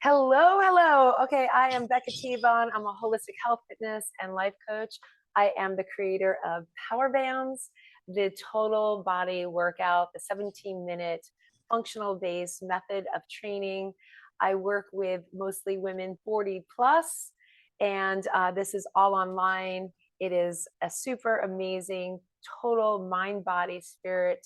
Hello, hello. Okay, I am Becca Tebon. I'm a holistic health, fitness, and life coach. I am the creator of PowHERbands, the total body workout, the 17-minute functional based method of training. I work with mostly women 40 plus, and this is all online. It is a super amazing total mind, body, spirit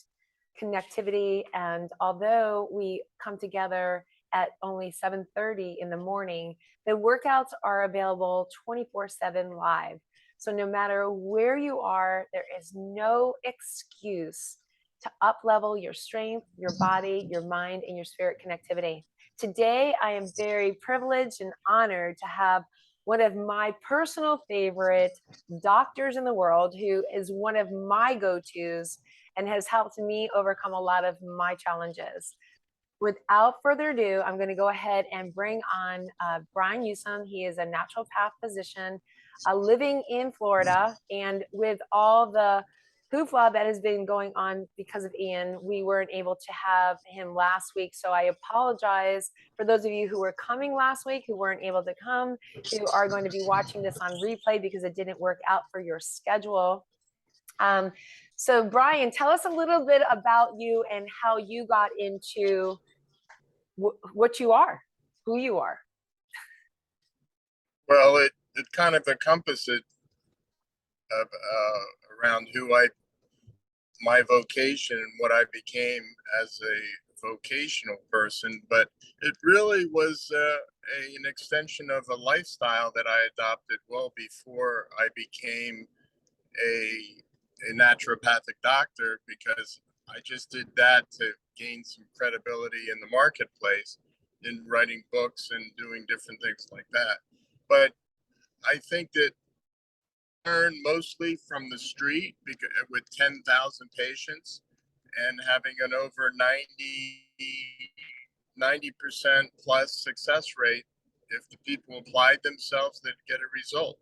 connectivity. And although we come together at only 7:30 in the morning, the workouts are available 24/7 live. So no matter where you are, there is no excuse to up level your strength, your body, your mind, and your spirit connectivity. Today, I am very privileged and honored to have one of my personal favorite doctors in the world, who is one of my go-tos and has helped me overcome a lot of my challenges. Without further ado, I'm going to go ahead and bring on Brian Newsom. He is a naturopath physician living in Florida. And with all the hoopla that has been going on because of Ian, we weren't able to have him last week. So I apologize for those of you who were coming last week, who weren't able to come, who are going to be watching this on replay because it didn't work out for your schedule. So Brian, tell us a little bit about you and how you got into what you are, who you are. Well, it kind of encompasses around my vocation and what I became as a vocational person, but it really was an extension of a lifestyle that I adopted well before I became a naturopathic doctor, because I just did that to gain some credibility in the marketplace in writing books and doing different things like that. But I think that I learned mostly from the street, because with 10,000 patients and having an over 90% plus success rate. If the people applied themselves, they'd get a result.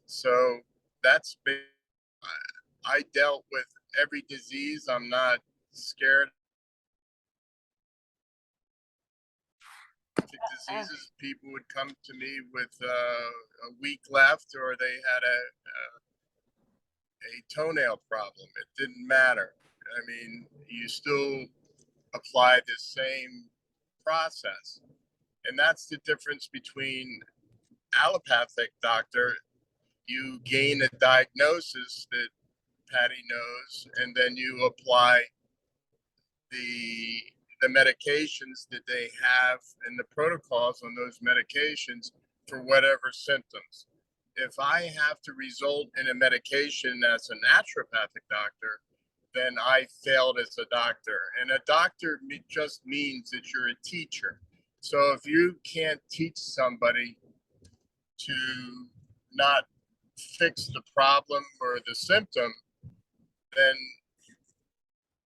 So that's been, I dealt with every disease. I'm not scared of diseases. People would come to me with a week left, or they had a toenail problem. It didn't matter. I mean, you still apply the same process. And that's the difference between allopathic doctor. You gain a diagnosis that Patty knows, and then you apply the medications that they have and the protocols on those medications for whatever symptoms. If I have to result in a medication as a naturopathic doctor, then I failed as a doctor. And a doctor just means that you're a teacher. So if you can't teach somebody to not fix the problem or the symptom, then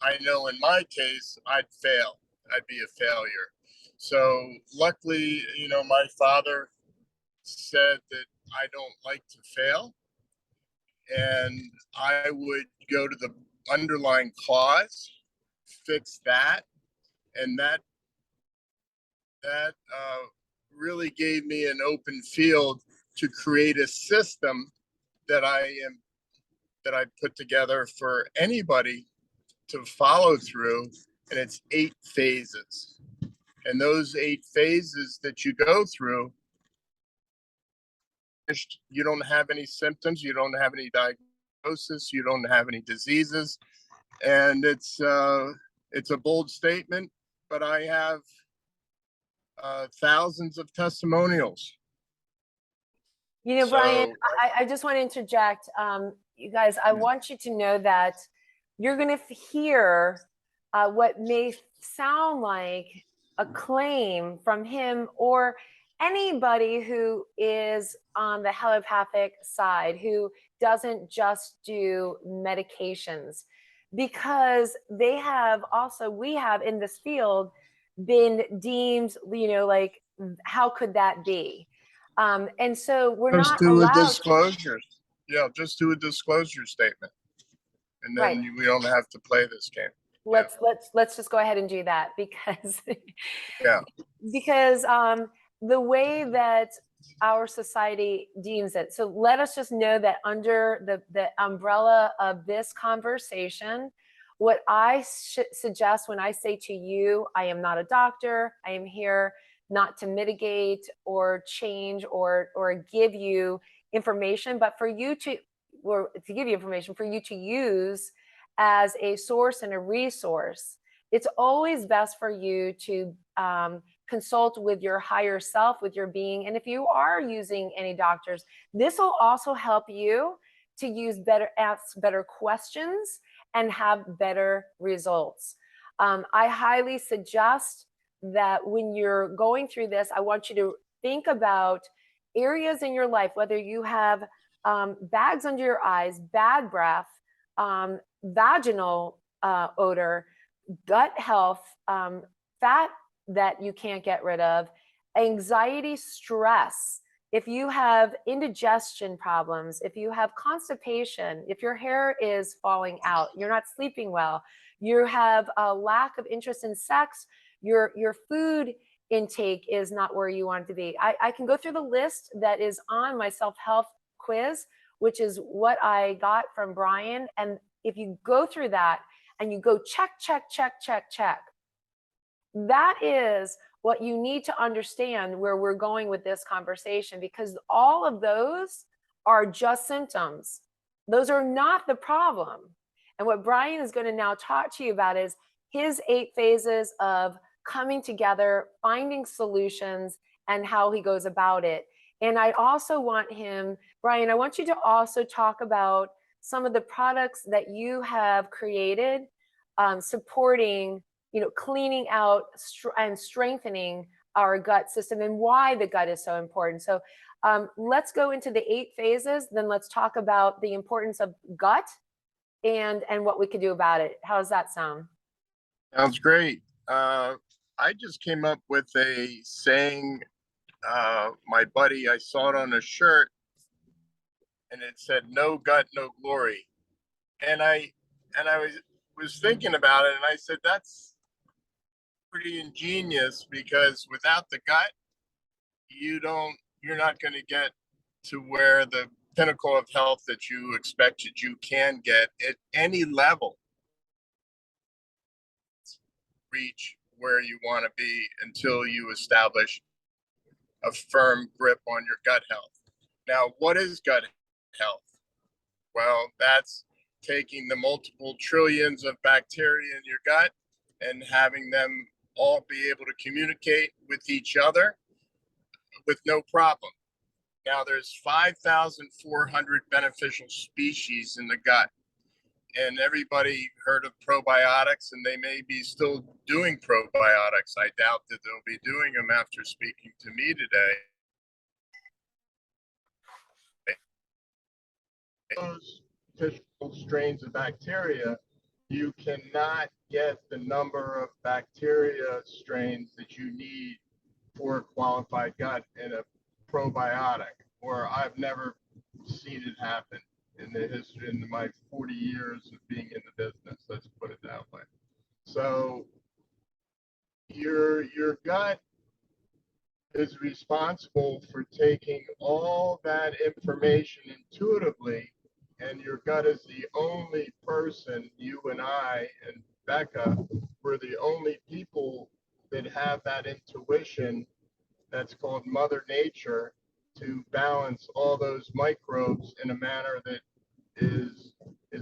I know in my case, I'd fail. I'd be a failure. So luckily, my father said that I don't like to fail, and I would go to the underlying cause, fix that, and that really gave me an open field to create a system that I put together for anybody to follow through. And it's 8 phases. And those 8 phases that you go through, you don't have any symptoms, you don't have any diagnosis, you don't have any diseases. And it's a bold statement, but I have thousands of testimonials. Brian, I just want to interject. You guys, I want you to know that you're going to hear what may sound like a claim from him or anybody who is on the allopathic side, who doesn't just do medications, because we have in this field been deemed, like, how could that be? And so we're just not do allowed a disclosure. Yeah, just do a disclosure statement, and then right. We don't have to play this game. Let's just go ahead and do that, because yeah, because the way that our society deems it. So let us just know that under the umbrella of this conversation, what I suggest when I say to you, I am not a doctor, I am here not to mitigate or change or give you information, but for you to, or to give you information for you to use as a source and a resource. It's always best for you to consult with your higher self, with your being. And if you are using any doctors, this will also help you to use better, ask better questions and have better results. I highly suggest that when you're going through this, I want you to think about areas in your life, whether you have bags under your eyes, bad breath, vaginal odor, gut health, fat that you can't get rid of, anxiety, stress. If you have indigestion problems, if you have constipation, if your hair is falling out, you're not sleeping well, you have a lack of interest in sex, your food intake is not where you want it to be. I can go through the list that is on my self-help quiz, which is what I got from Brian. And if you go through that and you go check, check, check, check, check, that is what you need to understand where we're going with this conversation, because all of those are just symptoms. Those are not the problem. And what Brian is going to now talk to you about is his 8 phases of coming together, finding solutions, and how he goes about it. And I also want him, Brian, I want you to also talk about some of the products that you have created, supporting, cleaning out and strengthening our gut system and why the gut is so important. So let's go into the 8 phases, then let's talk about the importance of gut and what we could do about it. How does that sound? Sounds great. I just came up with a saying, my buddy, I saw it on a shirt and it said, "No gut, no glory." And I was thinking about it and I said, that's pretty ingenious, because without the gut, you're not going to get to where the pinnacle of health that you expected you can get at any level. Reach where you want to be until you establish a firm grip on your gut health. Now, what is gut health? Well, that's taking the multiple trillions of bacteria in your gut and having them all be able to communicate with each other with no problem. Now, there's 5,400 beneficial species in the gut. And everybody heard of probiotics, and they may be still doing probiotics. I doubt that they'll be doing them after speaking to me today. Those physical strains of bacteria, you cannot get the number of bacteria strains that you need for a qualified gut in a probiotic, or I've never seen it happen in the history, in my 40 years of being in the business, let's put it that way. So your gut is responsible for taking all that information intuitively, and your gut is the only person, you and I and Becca, we're the only people that have that intuition, that's called Mother Nature, to balance all those microbes in a manner that is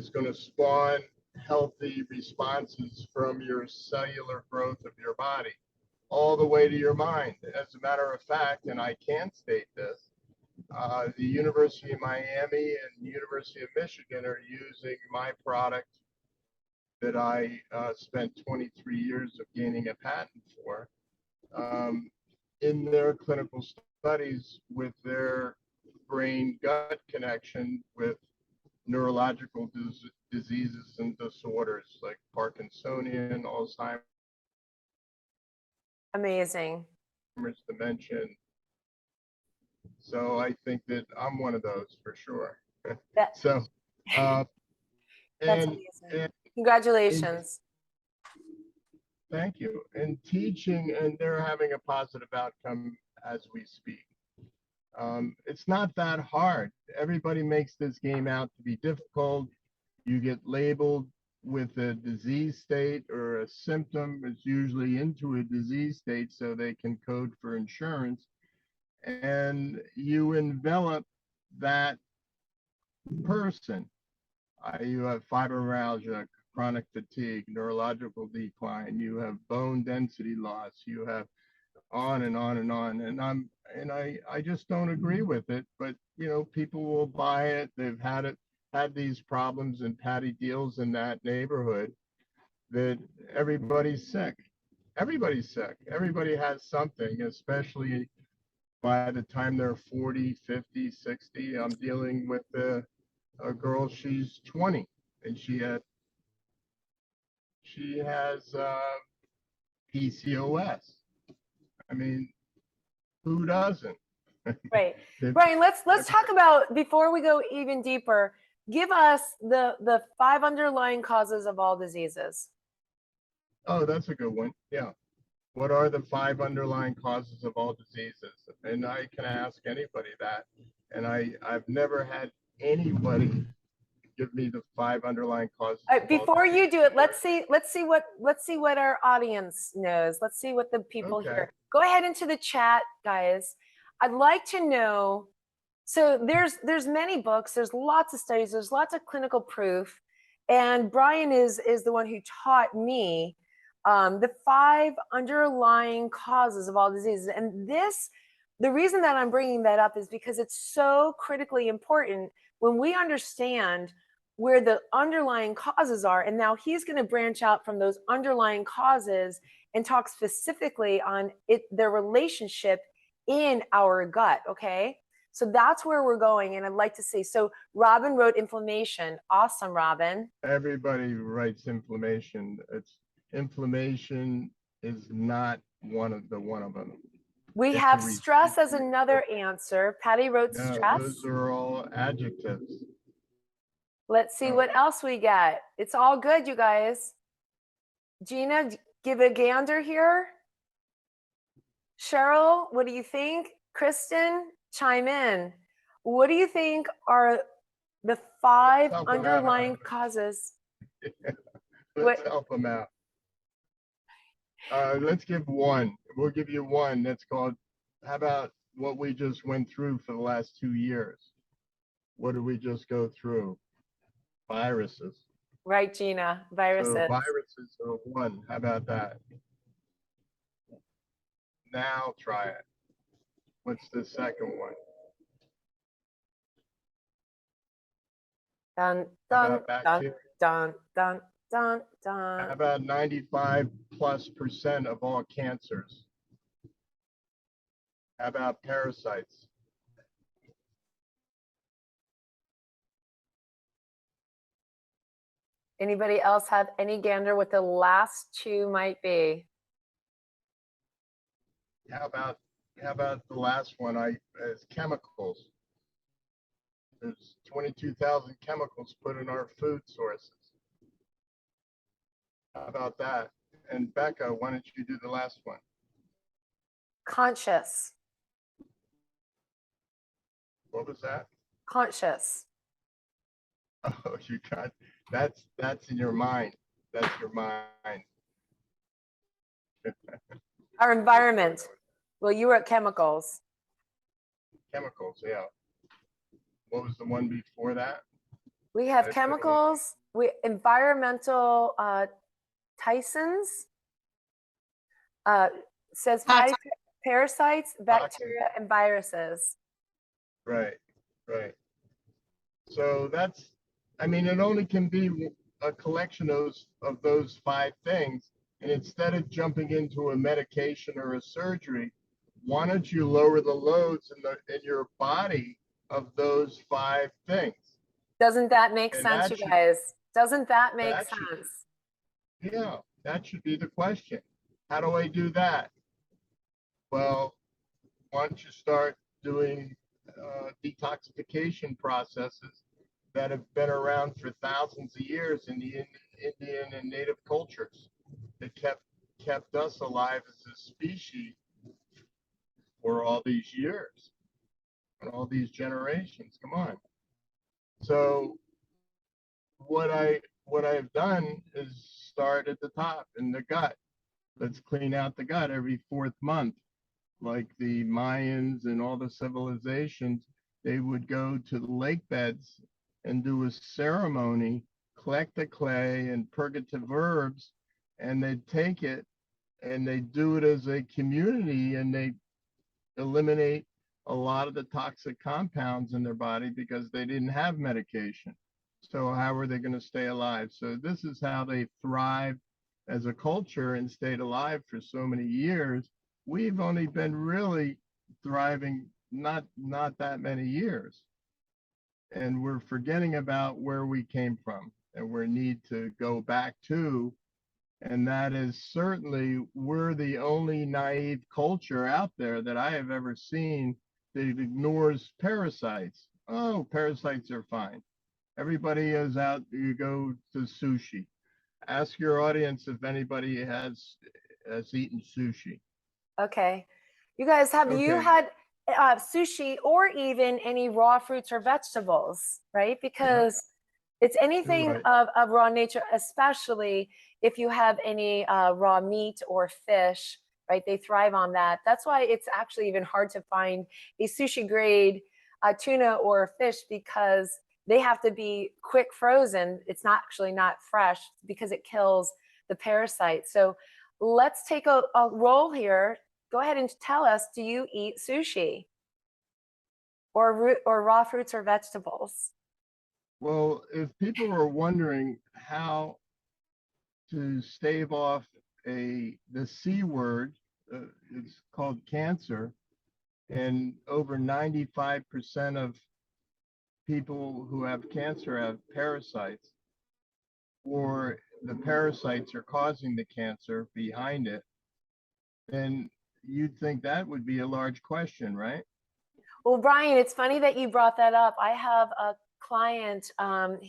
going to spawn healthy responses from your cellular growth of your body all the way to your mind. As a matter of fact, and I can state this, the University of Miami and University of Michigan are using my product that I spent 23 years of gaining a patent for, in their clinical studies with their brain gut connection with neurological diseases and disorders like Parkinsonian, Alzheimer's, Amazing. dementia. So I think that I'm one of those for sure. That, So, that's and amazing. Congratulations. Thank you. And teaching, and they're having a positive outcome as we speak. It's not that hard. Everybody makes this game out to be difficult. You get labeled with a disease state or a symptom. It's usually into a disease state so they can code for insurance. And you envelop that person. You have fibromyalgia, chronic fatigue, neurological decline, you have bone density loss, you have on and on and on. And I just don't agree with it. But you know, people will buy it. They've had these problems and patty deals in that neighborhood that everybody's sick. Everybody's sick. Everybody has something, especially by the time they're 40, 50, 60. I'm dealing with a girl, she's 20, and she has PCOS. I mean, who doesn't? Right. Brian, let's talk about, before we go even deeper, give us the 5 underlying causes of all diseases. Oh, that's a good one. Yeah. What are the 5 underlying causes of all diseases? And I can ask anybody that. And I've never had anybody give me the 5 underlying causes. Before you do it, let's see what our audience knows. Let's see what the people hear. Go ahead into the chat, guys. I'd like to know. So there's many books, there's lots of studies, there's lots of clinical proof, and Brian is the one who taught me the 5 underlying causes of all diseases. And the reason that I'm bringing that up is because it's so critically important when we understand where the underlying causes are. And now he's going to branch out from those underlying causes and talk specifically on their relationship in our gut. Okay. So that's where we're going. And I'd like to see. So Robin wrote inflammation. Awesome, Robin. Everybody writes inflammation. Inflammation is not one of them. We have stress as another answer. Patty wrote stress. Those are all adjectives. Let's see what else we get. It's all good, you guys. Gina, give a gander here. Cheryl, what do you think? Kristen, chime in. What do you think are the 5 underlying causes? Let's help them out. Let's give one. We'll give you one. That's called, how about what we just went through for the last 2 years? What did we just go through? Viruses. Right, Gina, viruses. So viruses are one. How about that? Now try it. What's the second one? Dun, dun, dun, dun, dun, dun, dun. How about 95+% of all cancers? How about parasites? Anybody else have any gander what the last 2 might be? How about the last one? Is chemicals. There's 22,000 chemicals put in our food sources. How about that? And Becca, why don't you do the last one? Conscious. What was that? Conscious. Oh, you got that's in your mind. That's your mind. Our environment. Well, you were at chemicals. Chemicals, yeah. What was the one before that? We have chemicals. Environmental Tyson's says parasites, bacteria, and viruses. Right. So I mean, it only can be a collection of those 5 things. And instead of jumping into a medication or a surgery, why don't you lower the loads in your body of those 5 things? Doesn't that make sense, you guys? Doesn't that make sense? Yeah, that should be the question. How do I do that? Well, why don't you start doing detoxification processes that have been around for thousands of years in the Indian and native cultures that kept us alive as a species for all these years and all these generations. Come on. So what I've done is start at the top in the gut. Let's clean out the gut every fourth month. Like the Mayans and all the civilizations, they would go to the lake beds and do a ceremony, collect the clay and purgative herbs, and they'd take it and they do it as a community, and they eliminate a lot of the toxic compounds in their body because they didn't have medication. So how are they going to stay alive? So this is how they thrive as a culture and stayed alive for so many years. We've only been really thriving not that many years. And we're forgetting about where we came from and where we need to go back to. And that is certainly, we're the only naive culture out there that I have ever seen that ignores parasites. Oh, parasites are fine. Everybody is out, you go to sushi. Ask your audience if anybody has eaten sushi. Okay. You guys, have you had sushi or even any raw fruits or vegetables, right? Because it's anything of raw nature, especially if you have any raw meat or fish, right? They thrive on that. That's why it's actually even hard to find a sushi grade tuna or fish, because they have to be quick frozen. It's not actually not fresh because it kills the parasites. So let's take a roll here. Go ahead and tell us, do you eat sushi or raw fruits or vegetables? Well, if people are wondering how to stave off the C word, it's called cancer, and over 95% of people who have cancer have parasites, or the parasites are causing the cancer behind it, then you'd think that would be a large question, right? Well, Brian, it's funny that you brought that up. I have a client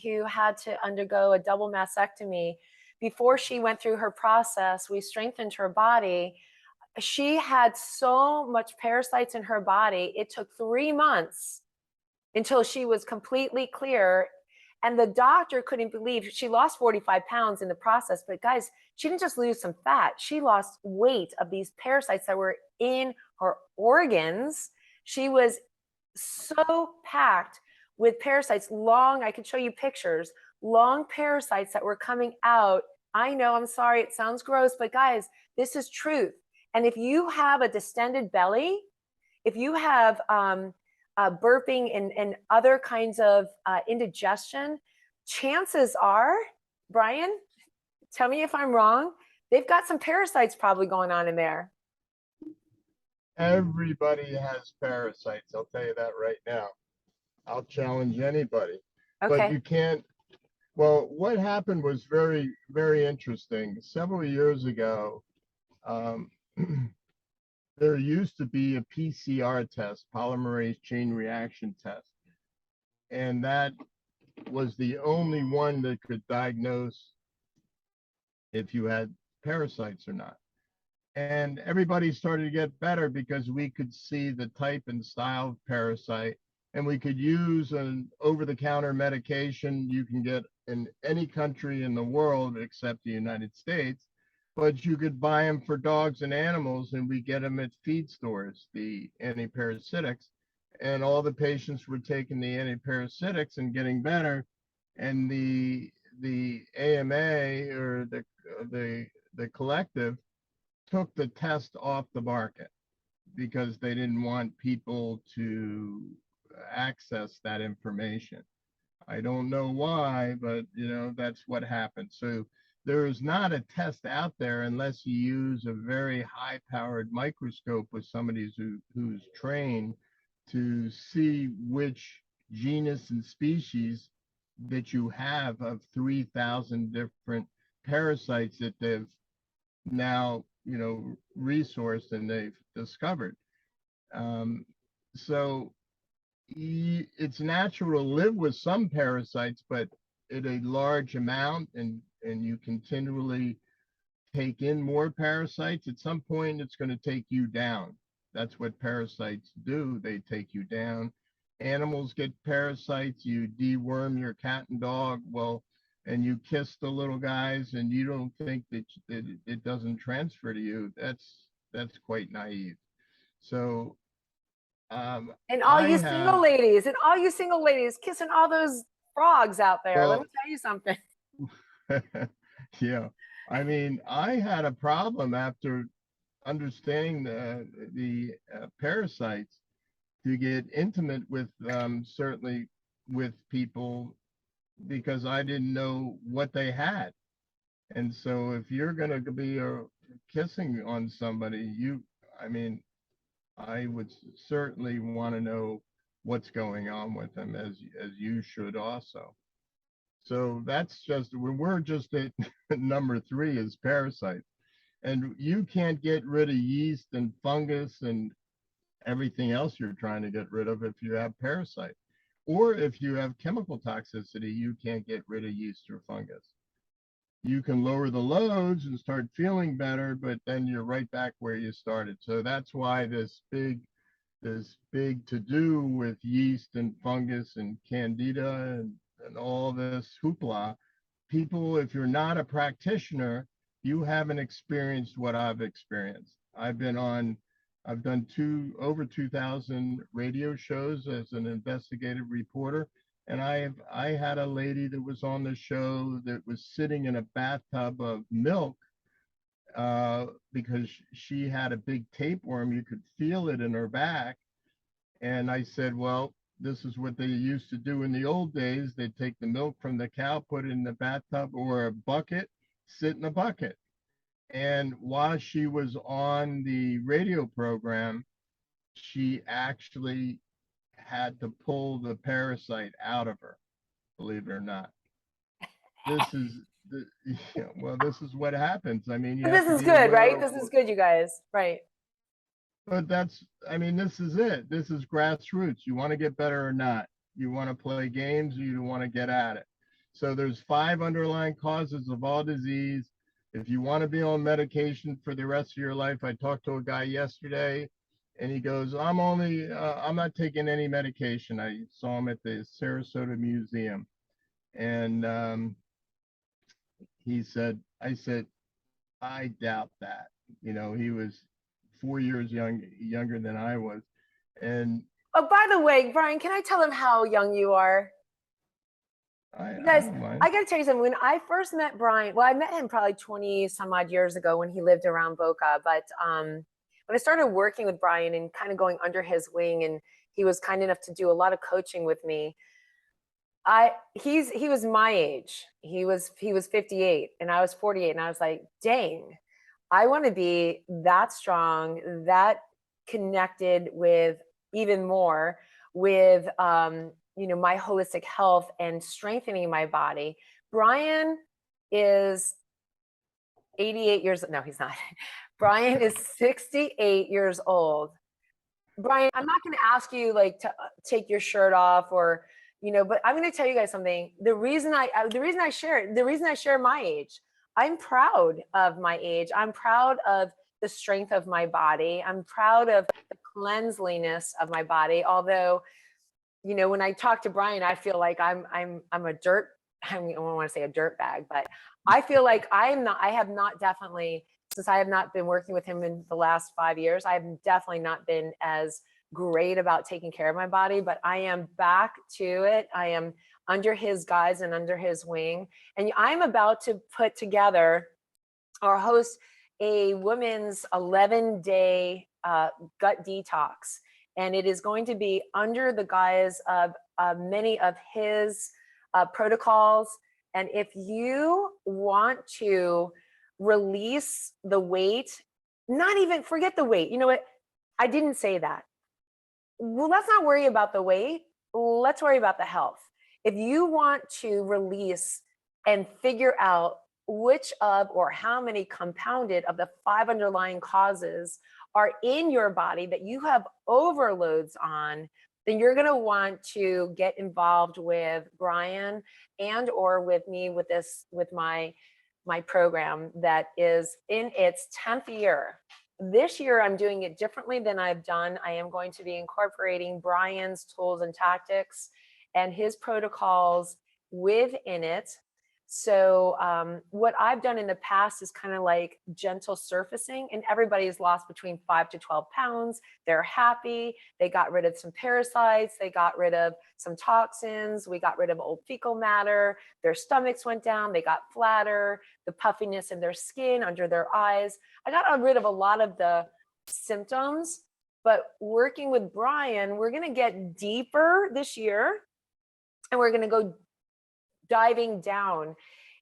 who had to undergo a double mastectomy. Before she went through her process, we strengthened her body. She had so much parasites in her body. It took 3 months until she was completely clear. And the doctor couldn't believe she lost 45 pounds in the process. But guys, she didn't just lose some fat. She lost weight of these parasites that were in her organs. She was so packed with parasites, long, I could show you pictures, long parasites that were coming out. I know, I'm sorry, it sounds gross, but guys, this is truth. And if you have a distended belly, if you have burping and other kinds of indigestion, chances are, Brian, tell me if I'm wrong, they've got some parasites probably going on in there. Everybody has parasites. I'll tell you that right now. I'll challenge anybody. Okay. But you can't. Well, what happened was very, very interesting. Several years ago, there used to be a PCR test, polymerase chain reaction test. And that was the only one that could diagnose if you had parasites or not. And everybody started to get better because we could see the type and style of parasite, and we could use an over-the-counter medication you can get in any country in the world except the United States, but you could buy them for dogs and animals, and we get them at feed stores, the antiparasitics, and all the patients were taking the antiparasitics and getting better, and the AMA or the collective took the test off the market because they didn't want people to access that information. I don't know why, but that's what happened. So there is not a test out there unless you use a very high-powered microscope with somebody who's trained to see which genus and species that you have of 3,000 different parasites that they've now resourced and they've discovered. So it's natural to live with some parasites, but at a large amount, and you continually take in more parasites, at some point it's going to take you down. that's what parasites do. They take you down. Animals get parasites. You deworm your cat and dog. Well, and you kiss the little guys, and you don't think that it doesn't transfer to you. That's quite naive. So And all I you have, single ladies kissing all those frogs out there. Let me well, tell you something. yeah. I mean, I had a problem after understanding the parasites to get intimate with certainly with people because I didn't know what they had. And so if you're going to be kissing on somebody, I mean, I would certainly want to know what's going on with them as you should also. So that's just, we're just at number 3 is parasites. And you can't get rid of yeast and fungus and everything else you're trying to get rid of if you have parasites. Or if you have chemical toxicity, you can't get rid of yeast or fungus. You can lower the loads and start feeling better, but then you're right back where you started. So that's why this big to do with yeast and fungus and candida and all this hoopla. People, if you're not a practitioner, you haven't experienced what I've experienced. I've done over 2,000 radio shows as an investigative reporter. And I had a lady that was on the show that was sitting in a bathtub of milk because she had a big tapeworm. You could feel it in her back. And I said, well, this is what they used to do in the old days. They'd take the milk from the cow, put it in the bathtub or a bucket, sit in a bucket. And while she was on the radio program, she actually had to pull the parasite out of her, believe it or not. This is well, this is what happens. I mean, you have This to is be good, aware right? of, This is good, you guys. Right. but I mean, this is it. This is grassroots. You want to get better or not? You want to play games or you want to get at it? So there's 5 underlying causes of all disease. If you want to be on medication for the rest of your life, I talked to a guy yesterday and he goes, I'm not taking any medication. I saw him at the Sarasota Museum. And I said, I doubt that. You know, he was 4 years younger than I was. And Oh, by the way, Brian, can I tell him how young you are? You I guys, don't mind. I got to tell you something. When I first met Brian, well, I met him probably 20 some odd years ago when he lived around Boca. But when I started working with Brian and kind of going under his wing, and he was kind enough to do a lot of coaching with me. He was my age. He was 58 and I was 48, and I was like, dang, I want to be that strong, that connected with even more with my holistic health and strengthening my body. Brian is 88 years, no, he's not. Brian is 68 years old. Brian, I'm not going to ask you like to take your shirt off or, but I'm going to tell you guys something. The reason I share my age, I'm proud of my age. I'm proud of the strength of my body. I'm proud of the cleanliness of my body. Although, when I talk to Brian, I feel like I'm a dirt. I don't want to say a dirt bag, but I feel like I have not definitely, since I have not been working with him in the last 5 years, I have definitely not been as great about taking care of my body, but I am back to it. I am under his guise and under his wing. And I'm about to put together or host a women's 11-day gut detox. And it is going to be under the guise of many of his protocols. And if you want to release the weight, not even forget the weight. You know what? I didn't say that. Well, let's not worry about the weight. Let's worry about the health. If you want to release and figure out which of or how many compounded of the 5 underlying causes are in your body that you have overloads on, then you're going to want to get involved with Brian and or with me with my program that is in its 10th year. this year I'm doing it differently than I've done. I am going to be incorporating Brian's tools and tactics and his protocols within it. So what I've done in the past is kind of like gentle surfacing, and everybody's lost between 5 to 12 pounds. They're happy. They got rid of some parasites. They got rid of some toxins. We got rid of old fecal matter. Their stomachs went down. They got flatter, the puffiness in their skin, under their eyes. I got rid of a lot of the symptoms, but working with Brian, we're going to get deeper this year, and we're going to go diving down.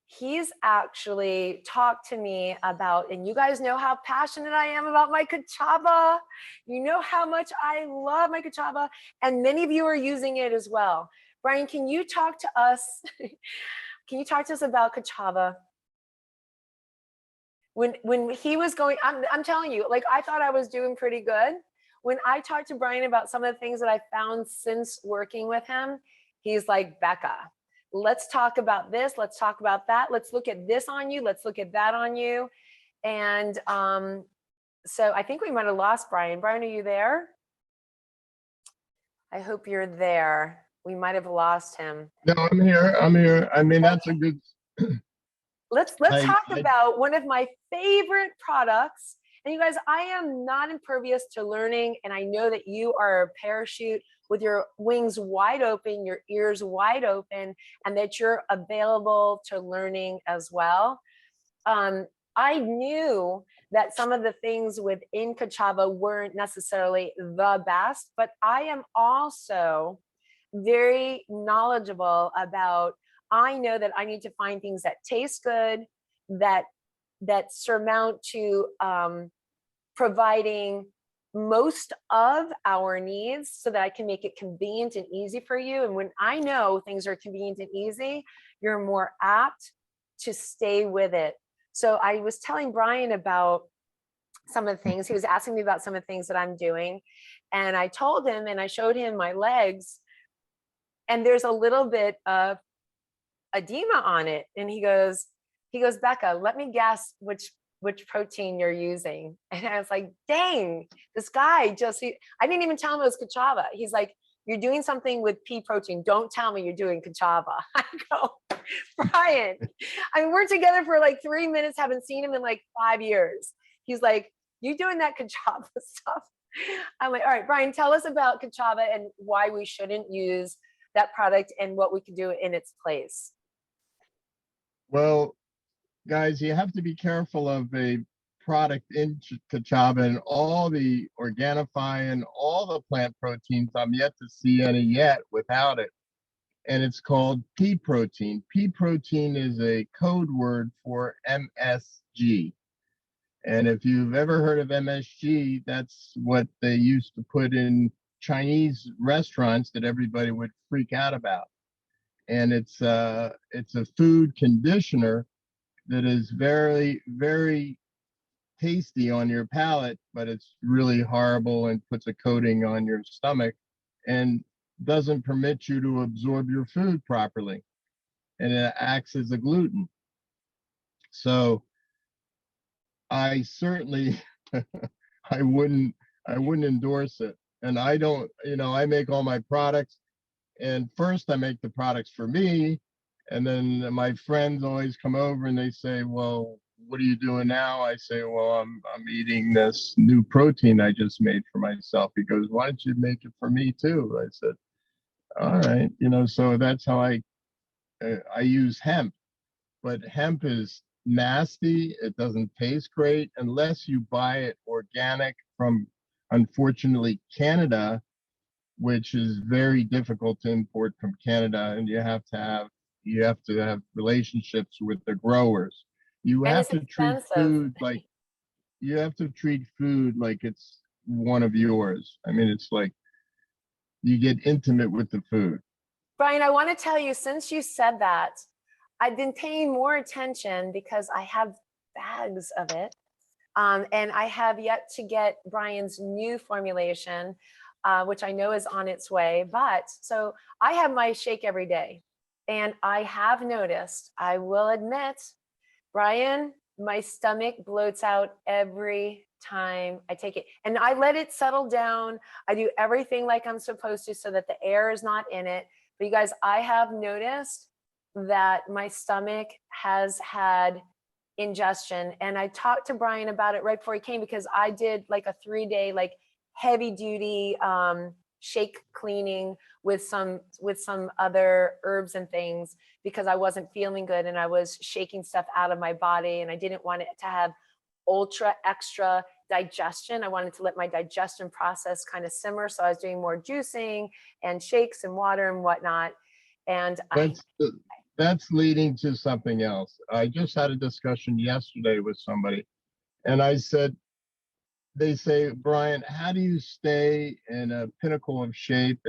He's actually talked to me about, and you guys know how passionate I am about my cachava. You know how much I love my cachava, and many of you are using it as well. Brian, can you talk to us? Can you talk to us about cachava? When he was going, I'm telling you, like, I thought I was doing pretty good. When I talked to Brian about some of the things that I found since working with him, he's like, Becca, let's talk about this. Let's talk about that. Let's look at this on you. Let's look at that on you. And so I think we might have lost Brian. Brian, are you there? I hope you're there. We might have lost him. No, I'm here. I'm here. I mean, that's a good. Let's talk about one of my favorite products. And you guys, I am not impervious to learning. And I know that you are a parachute with your wings wide open, your ears wide open, and that you're available to learning as well. I knew that some of the things within cachava weren't necessarily the best, but I am also very knowledgeable about, I know that I need to find things that taste good, that surmount to providing most of our needs so that I can make it convenient and easy for you. And when I know things are convenient and easy, you're more apt to stay with it. So I was telling Brian about some of the things. He was asking me about some of the things that I'm doing. And I told him, and I showed him my legs, and there's a little bit of edema on it. And he goes, Becca, let me guess which protein you're using. And I was like, dang, this guy I didn't even tell him it was cachava. He's like, you're doing something with pea protein. Don't tell me you're doing cachava. I go, Brian, I mean, we're together for like 3 minutes, haven't seen him in like 5 years. He's like, you doing that cachava stuff? I'm like, all right, Brian, tell us about cachava and why we shouldn't use that product and what we can do in its place. Well, guys, you have to be careful of a product in cachava and all the Organifi and all the plant proteins. I'm yet to see any yet without it. And it's called pea protein. Pea protein is a code word for MSG. And if you've ever heard of MSG, that's what they used to put in Chinese restaurants that everybody would freak out about. And it's a food conditioner that is very, very tasty on your palate, but it's really horrible and puts a coating on your stomach and doesn't permit you to absorb your food properly. And it acts as a gluten. So I certainly, I wouldn't endorse it. And I don't, I make all my products, and first I make the products for me. And then my friends always come over and they say, well, what are you doing now? I say, well, I'm eating this new protein I just made for myself. He goes, why don't you make it for me too? I said, all right. So that's how I use hemp. But hemp is nasty. It doesn't taste great unless you buy it organic from, unfortunately, Canada, which is very difficult to import from Canada. And you have to have relationships with the growers. You have to treat food like it's one of yours. I mean, it's like you get intimate with the food. Brian, I want to tell you, since you said that, I've been paying more attention because I have bags of it. And I have yet to get Brian's new formulation, which I know is on its way. But so I have my shake every day. And I have noticed, I will admit, Brian, my stomach bloats out every time I take it, and I let it settle down. I do everything like I'm supposed to so that the air is not in it. But you guys, I have noticed that my stomach has had ingestion, and I talked to Brian about it right before he came, because I did like a 3-day like heavy duty shake cleaning with some other herbs and things, because I wasn't feeling good and I was shaking stuff out of my body, and I didn't want it to have ultra extra digestion. I wanted to let my digestion process kind of simmer. So I was doing more juicing and shakes and water and whatnot. And that's leading to something else. I just had a discussion yesterday with somebody, and I said, they say, Brian, how do you stay in a pinnacle of shape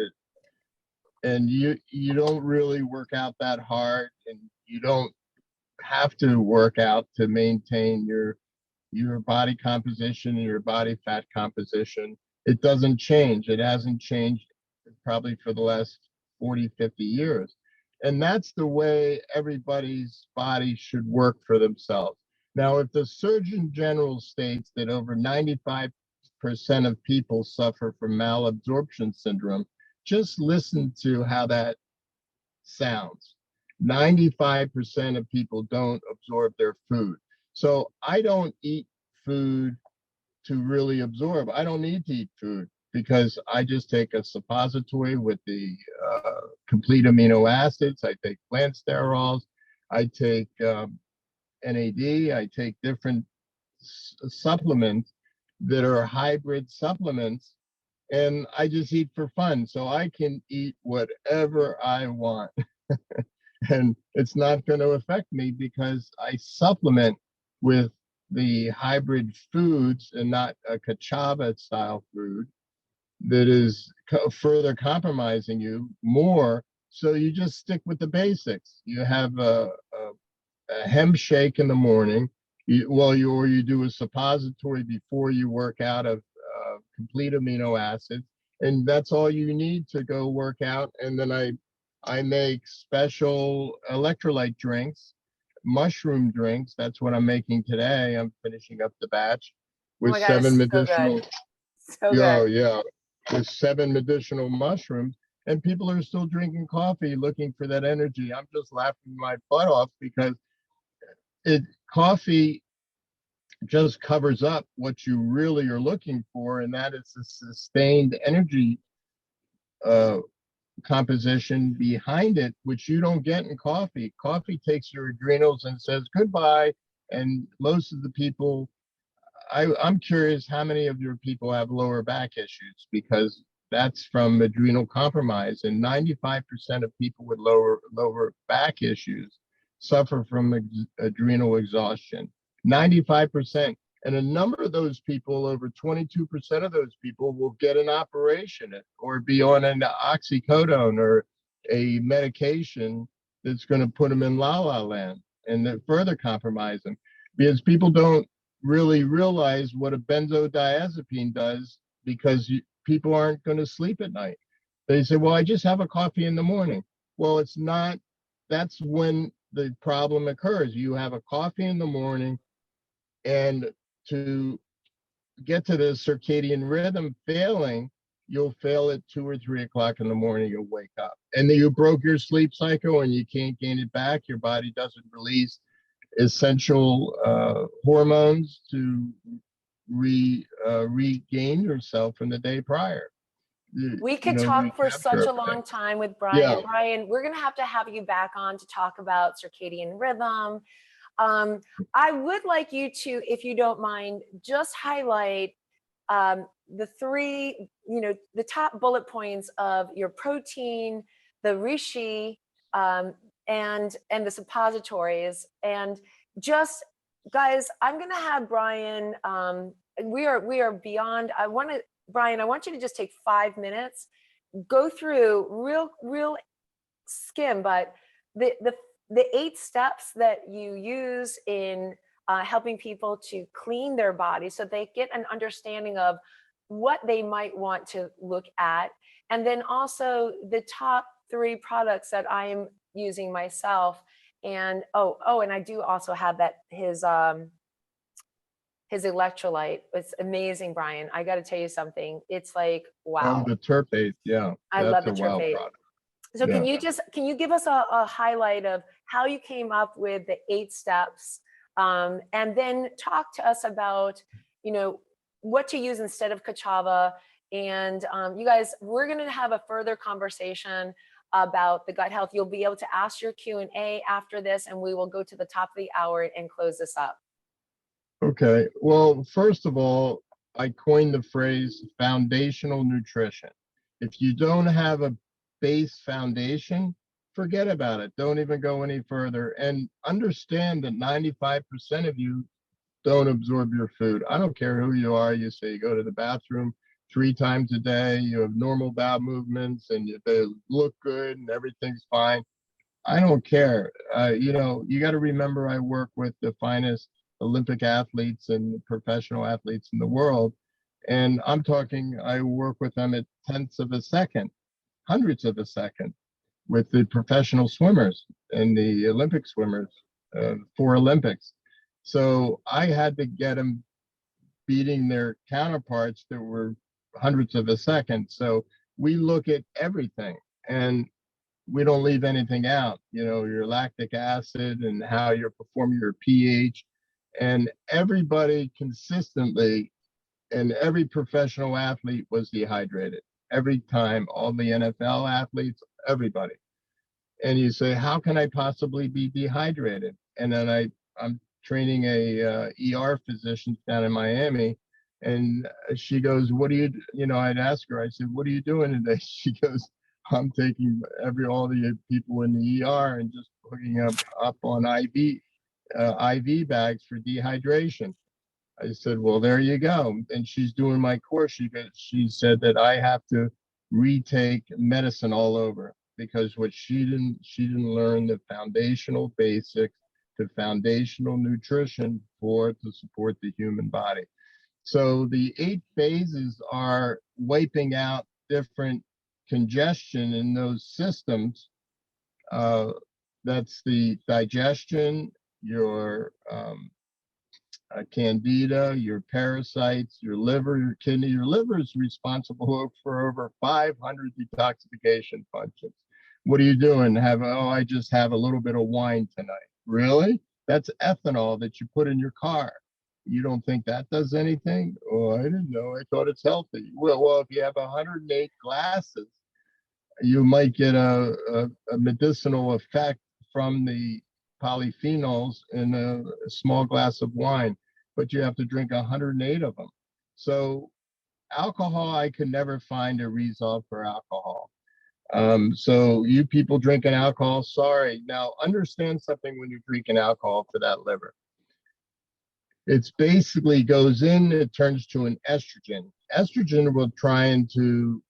and you don't really work out that hard, and you don't have to work out to maintain your body composition and your body fat composition? It doesn't change. It hasn't changed probably for the last 40, 50 years. And that's the way everybody's body should work for themselves. Now, if the Surgeon General states that over 95% of people suffer from malabsorption syndrome, just listen to how that sounds. 95% of people don't absorb their food. So I don't eat food to really absorb. I don't need to eat food because I just take a suppository with the complete amino acids. I take plant sterols. I take NAD. I take different supplements that are hybrid supplements, and I just eat for fun. So I can eat whatever I want. And it's not going to affect me because I supplement with the hybrid foods and not a cachava style food that is further compromising you more. So you just stick with the basics. You have a hemp shake in the morning. Or you do a suppository before you work out of complete amino acids, and that's all you need to go work out. And then I make special electrolyte drinks, mushroom drinks. That's what I'm making today. I'm finishing up the batch with oh my God, 7 it's medicinal. so Yeah, good. yeah, with 7 medicinal mushrooms. And people are still drinking coffee, looking for that energy. I'm just laughing my butt off because coffee just covers up what you really are looking for, and that is a sustained energy composition behind it, which you don't get in coffee. Coffee takes your adrenals and says goodbye. And most of the people, I'm curious how many of your people have lower back issues, because that's from adrenal compromise. And 95% of people with lower back issues suffer from adrenal exhaustion. 95%. And a number of those people, over 22% of those people, will get an operation or be on an oxycodone or a medication that's going to put them in la-la land and then further compromise them, because people don't really realize what a benzodiazepine does, because people aren't going to sleep at night. They say, well, I just have a coffee in the morning. Well, it's not. That's when the problem occurs. You have a coffee in the morning, and to get to the circadian rhythm failing, you'll fail at 2 or 3 o'clock in the morning. You'll wake up, and then you broke your sleep cycle, and you can't gain it back. Your body doesn't release essential hormones to regain yourself from the day prior. We could talk for such a everything. long time with Brian. Yeah. Brian, we're going to have you back on to talk about circadian rhythm. I would like you to, if you don't mind, just highlight the 3, the top bullet points of your protein, the reishi, and the suppositories. And just, guys, I'm going to have Brian, we are beyond, Brian, I want you to just take 5 minutes, go through real skim, but the 8 steps that you use in helping people to clean their body, so they get an understanding of what they might want to look at. And then also the top 3 products that I am using myself. And and I do also have his his electrolyte. It's amazing, Brian. I got to tell you something. It's like, Oh, wow. the terpate, yeah, I love that's the a wow terpate. product. So Yeah. can you give us a highlight of how you came up with the 8 steps, and then talk to us about, you know, what to use instead of kachava. And you guys, we're going to have a further conversation about the gut health. You'll be able to ask your Q&A after this, and we will go to the top of the hour and close this up. Okay, well, first of all, I coined the phrase foundational nutrition. If you don't have a base foundation, forget about it. Don't even go any further, and understand that 95% of you don't absorb your food. I don't care who you are. You say you go to the bathroom 3 times a day, you have normal bowel movements, and they look good and everything's fine. I don't care. You know, you got to remember I work with the finest Olympic athletes and professional athletes in the world. And I'm talking, I work with them at tenths of a second, hundreds of a second, with the professional swimmers and the Olympic swimmers for Olympics. So I had to get them beating their counterparts that were hundreds of a second. So we look at everything and we don't leave anything out, you know, your lactic acid and how you're performing your pH. And everybody consistently, and every professional athlete was dehydrated every time, all the NFL athletes, everybody. And you say, how can I possibly be dehydrated? And then I'm training a ER physician down in Miami, and she goes, what do you know, I'd ask her, I said, what are you doing today? She goes, I'm taking all the people in the ER and just hooking up on IV bags for dehydration. I said, well, there you go. And she's doing my course. She said that I have to retake medicine all over, because what she didn't learn the foundational basics, the foundational nutrition to support the human body. So the 8 phases are wiping out different congestion in those systems. That's the digestion, your candida, your parasites, your liver, your kidney. Your liver is responsible for over 500 detoxification functions. What are you doing? I just have a little bit of wine tonight. Really? That's ethanol that you put in your car. You don't think that does anything? Oh, I didn't know. I thought it's healthy. Well, if you have 108 glasses, you might get a medicinal effect from the polyphenols in a small glass of wine, but you have to drink 108 of them. So alcohol, I could never find a resolve for alcohol. So you people drinking alcohol, sorry. Now understand something when you're drinking alcohol for that liver. It's basically goes in, it turns to an estrogen. Estrogen will try to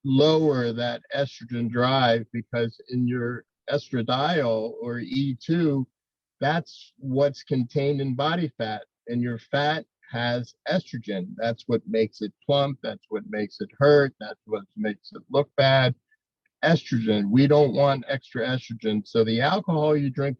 lower that estrogen drive, because in your estradiol or E2, that's what's contained in body fat, and your fat has estrogen. That's what makes it plump. That's what makes it hurt. That's what makes it look bad. Estrogen. We don't want extra estrogen. So the alcohol you drink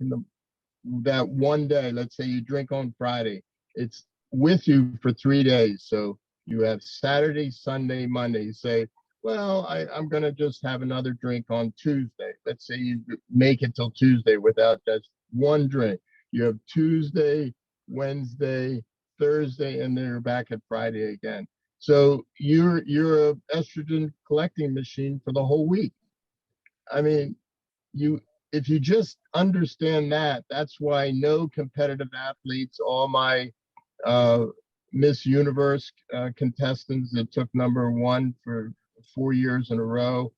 that one day, let's say you drink on Friday, it's with you for 3 days. So you have Saturday, Sunday, Monday. You say, well, I'm going to just have another drink on Tuesday. Let's say you make it till Tuesday without just one drink. You have Tuesday, Wednesday, Thursday, and then you're back at Friday again. So you're a estrogen collecting machine for the whole week. I mean, if you just understand that, that's why no competitive athletes, all my Miss Universe contestants that took #1 for 4 years in a row,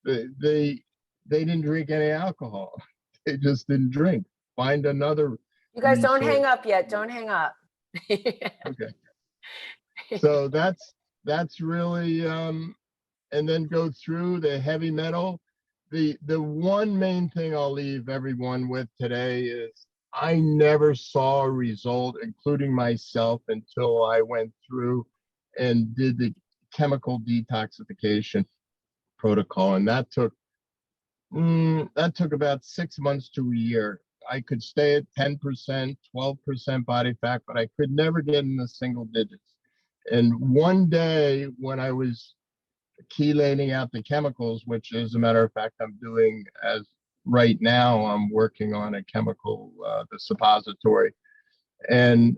they didn't drink any alcohol. They just didn't drink. Find another. You guys don't hang up yet. Don't hang up. Okay. So that's really and then go through the heavy metal. The one main thing I'll leave everyone with today is I never saw a result, including myself, until I went through and did the chemical detoxification protocol, and that took about 6 months to a year. I could stay at 10%, 12% body fat, but I could never get in the single digits. And one day when I was chelating out the chemicals, which as a matter of fact, I'm doing as right now, I'm working on a chemical, the suppository. And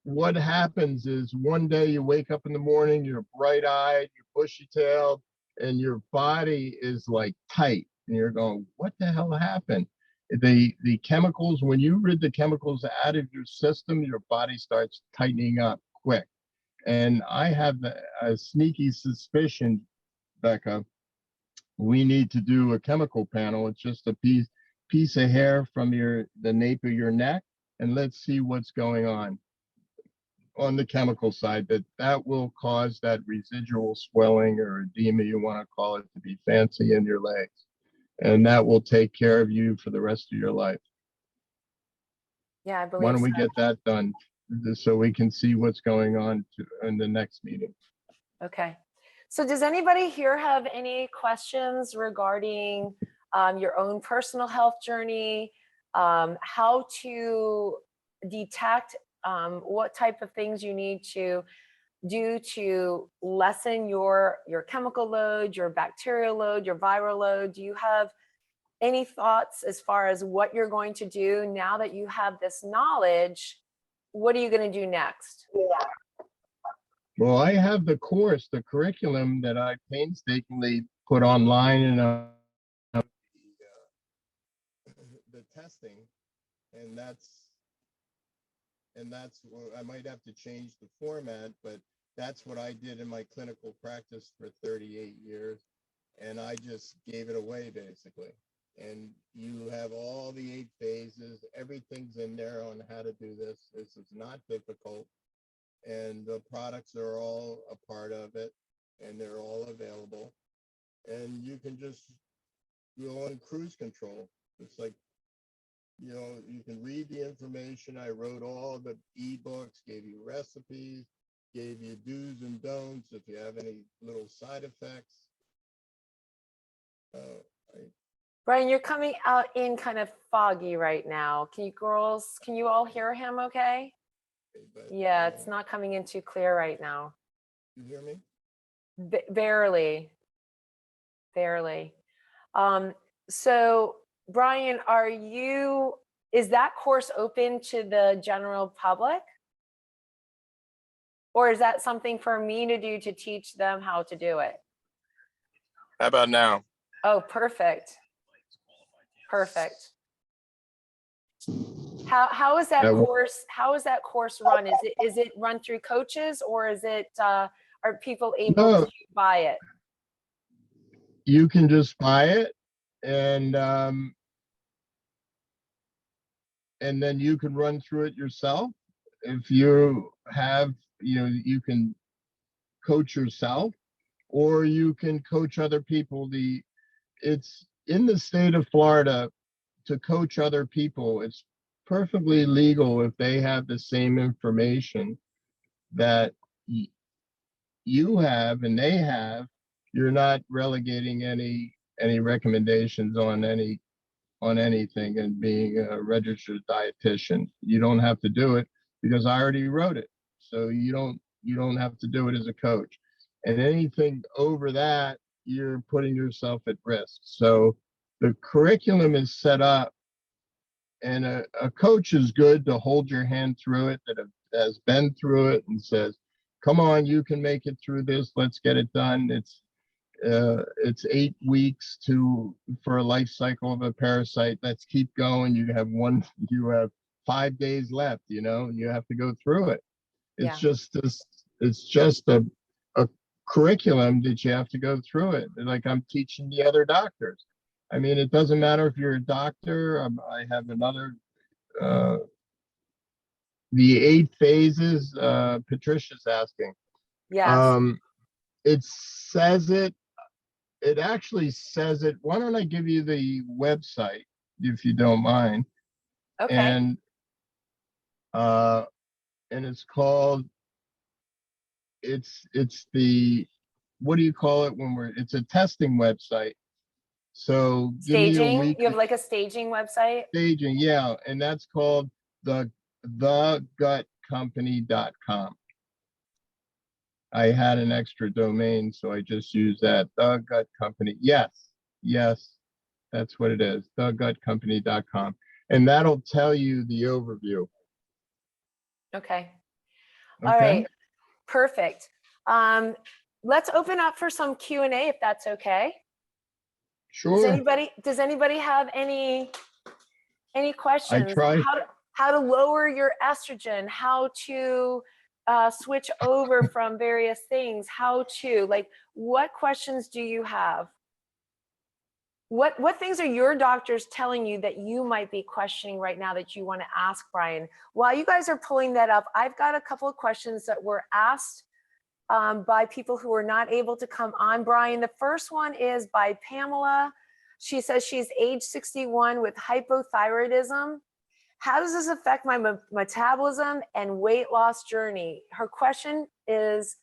what happens is one day you wake up in the morning, you're bright-eyed, you're bushy-tailed, and your body is like tight. And you're going, what the hell happened? The chemicals, when you rid the chemicals out of your system, your body starts tightening up quick. And I have a sneaky suspicion, Becca, we need to do a chemical panel. It's just a piece of hair from the nape of your neck, and let's see what's going on the chemical side. That will cause that residual swelling or edema, you want to call it, to be fancy, in your legs, and that will take care of you for the rest of your life. Yeah, I believe Why don't we so. get that done so we can see what's going on in the next meeting? Okay. So does anybody here have any questions regarding your own personal health journey, how to detect what type of things you need to do to lessen your chemical load, your bacterial load, your viral load? Do you have any thoughts as far as what you're going to do now that you have this knowledge? What are you going to do next? Well, I have the course, the curriculum that I painstakingly put online, and the testing, and that's I might have to change the format, but that's what I did in my clinical practice for 38 years, and I just gave it away basically. And you have all the 8 phases, everything's in there on how to do this. This is not difficult, and the products are all a part of it, and they're all available, and you can just go on cruise control. It's like, you know, you can read the information. I wrote all the ebooks, gave you recipes, gave you do's and don'ts if you have any little side effects. Brian, you're coming out in kind of foggy right now. Can you all hear him okay? Yeah, it's not coming in too clear right now. You hear me? Barely. So Brian, is that course open to the general public? Or is that something for me to do to teach them how to do it? How about now? Oh, perfect. Perfect. How is that course? How is that course run? Is it run through coaches, or is it are people able to buy it? You can just buy it, and then you can run through it yourself. If you have, you can coach yourself, or you can coach other people. It's in the state of Florida to coach other people. It's perfectly legal if they have the same information that you have and they have. You're not relegating any recommendations on anything and being a registered dietitian. You don't have to do it because I already wrote it. So you don't have to do it as a coach. And anything over that, you're putting yourself at risk. So the curriculum is set up, and a coach is good to hold your hand through it, that has been through it and says, come on, you can make it through this. Let's get it done. It's 8 weeks for a life cycle of a parasite. Let's keep going. You have 5 days left, you have to go through it. It's just a curriculum that you have to go through it. Like I'm teaching the other doctors. I mean, it doesn't matter if you're a doctor. I have another, the 8 phases, Patricia's asking. Yes. It actually says it. Why don't I give you the website if you don't mind? Okay. And it's called, it's the, what do you call it when it's a testing website. So give me a Staging? week You have of like a staging website? staging. Yeah. And that's called thegutcompany.com. I had an extra domain, so I just used that. The Gut Company. Yes. Yes. That's what it is. Thegutcompany.com. And that'll tell you the overview. Okay. All Okay. right. Perfect. Let's open up for some Q&A if that's okay. Sure. Does anybody have any questions? try. How to lower your estrogen, how to switch over from various things, what questions do you have? What things are your doctors telling you that you might be questioning right now that you want to ask Brian? While you guys are pulling that up, I've got a couple of questions that were asked by people who were not able to come on, Brian. The first one is by Pamela. She says she's age 61 with hypothyroidism. How does this affect my metabolism and weight loss journey? Her question is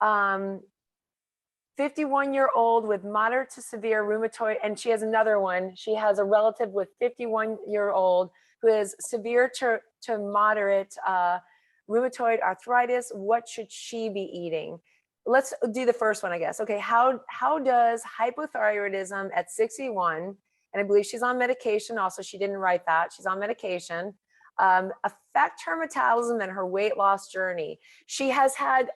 51-year-old with moderate to severe rheumatoid, and she has another one. She has a relative with 51-year-old who is severe to moderate rheumatoid arthritis. What should she be eating? Let's do the first one, I guess. Okay, how does hypothyroidism at 61, and I believe she's on medication also, she didn't write that, she's on medication, affect her metabolism and her weight loss journey? She has had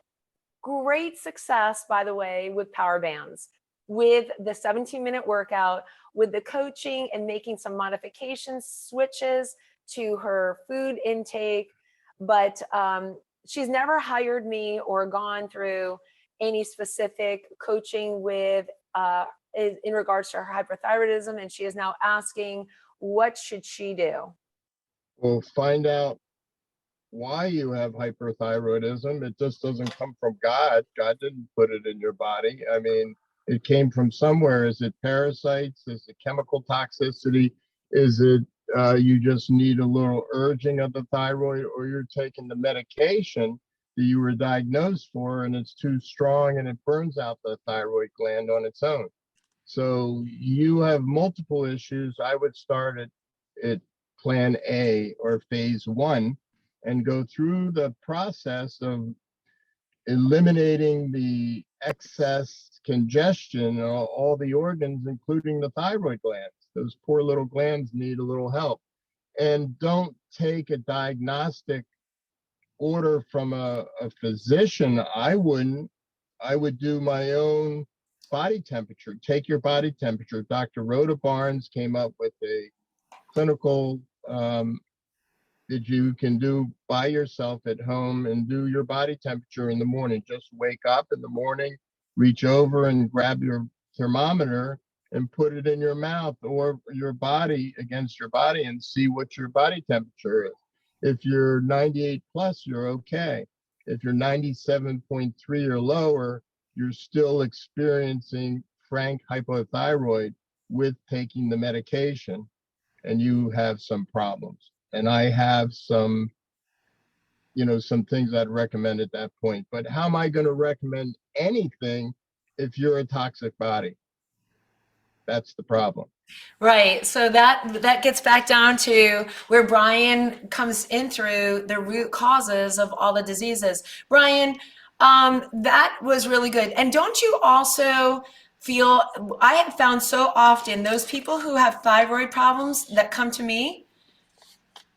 great success, by the way, with PowHERbands, with the 17-minute workout, with the coaching and making some modifications, switches to her food intake. But she's never hired me or gone through any specific coaching with in regards to her hyperthyroidism. And she is now asking, what should she do? Well, find out why you have hyperthyroidism. It just doesn't come from God. God didn't put it in your body. I mean, it came from somewhere. Is it parasites? Is it chemical toxicity? Is it you just need a little urging of the thyroid, or you're taking the medication that you were diagnosed for and it's too strong and it burns out the thyroid gland on its own? So you have multiple issues. I would start at plan A or phase 1 and go through the process of eliminating the excess congestion, all the organs, including the thyroid glands. Those poor little glands need a little help. And don't take a diagnostic order from a physician. I wouldn't. I would do my own body temperature. Take your body temperature. Dr. Rhoda Barnes came up with a clinical that you can do by yourself at home and do your body temperature in the morning. Just wake up in the morning, reach over and grab your thermometer and put it in your mouth or your body against your body and see what your body temperature is. If you're 98 plus, you're okay. If you're 97.3 or lower, you're still experiencing frank hypothyroid with taking the medication, and you have some problems. And I have some, some things I'd recommend at that point. But how am I going to recommend anything if you're a toxic body? That's the problem. Right. So that gets back down to where Brian comes in through the root causes of all the diseases. Brian, that was really good. And don't you also feel, I have found so often those people who have thyroid problems that come to me,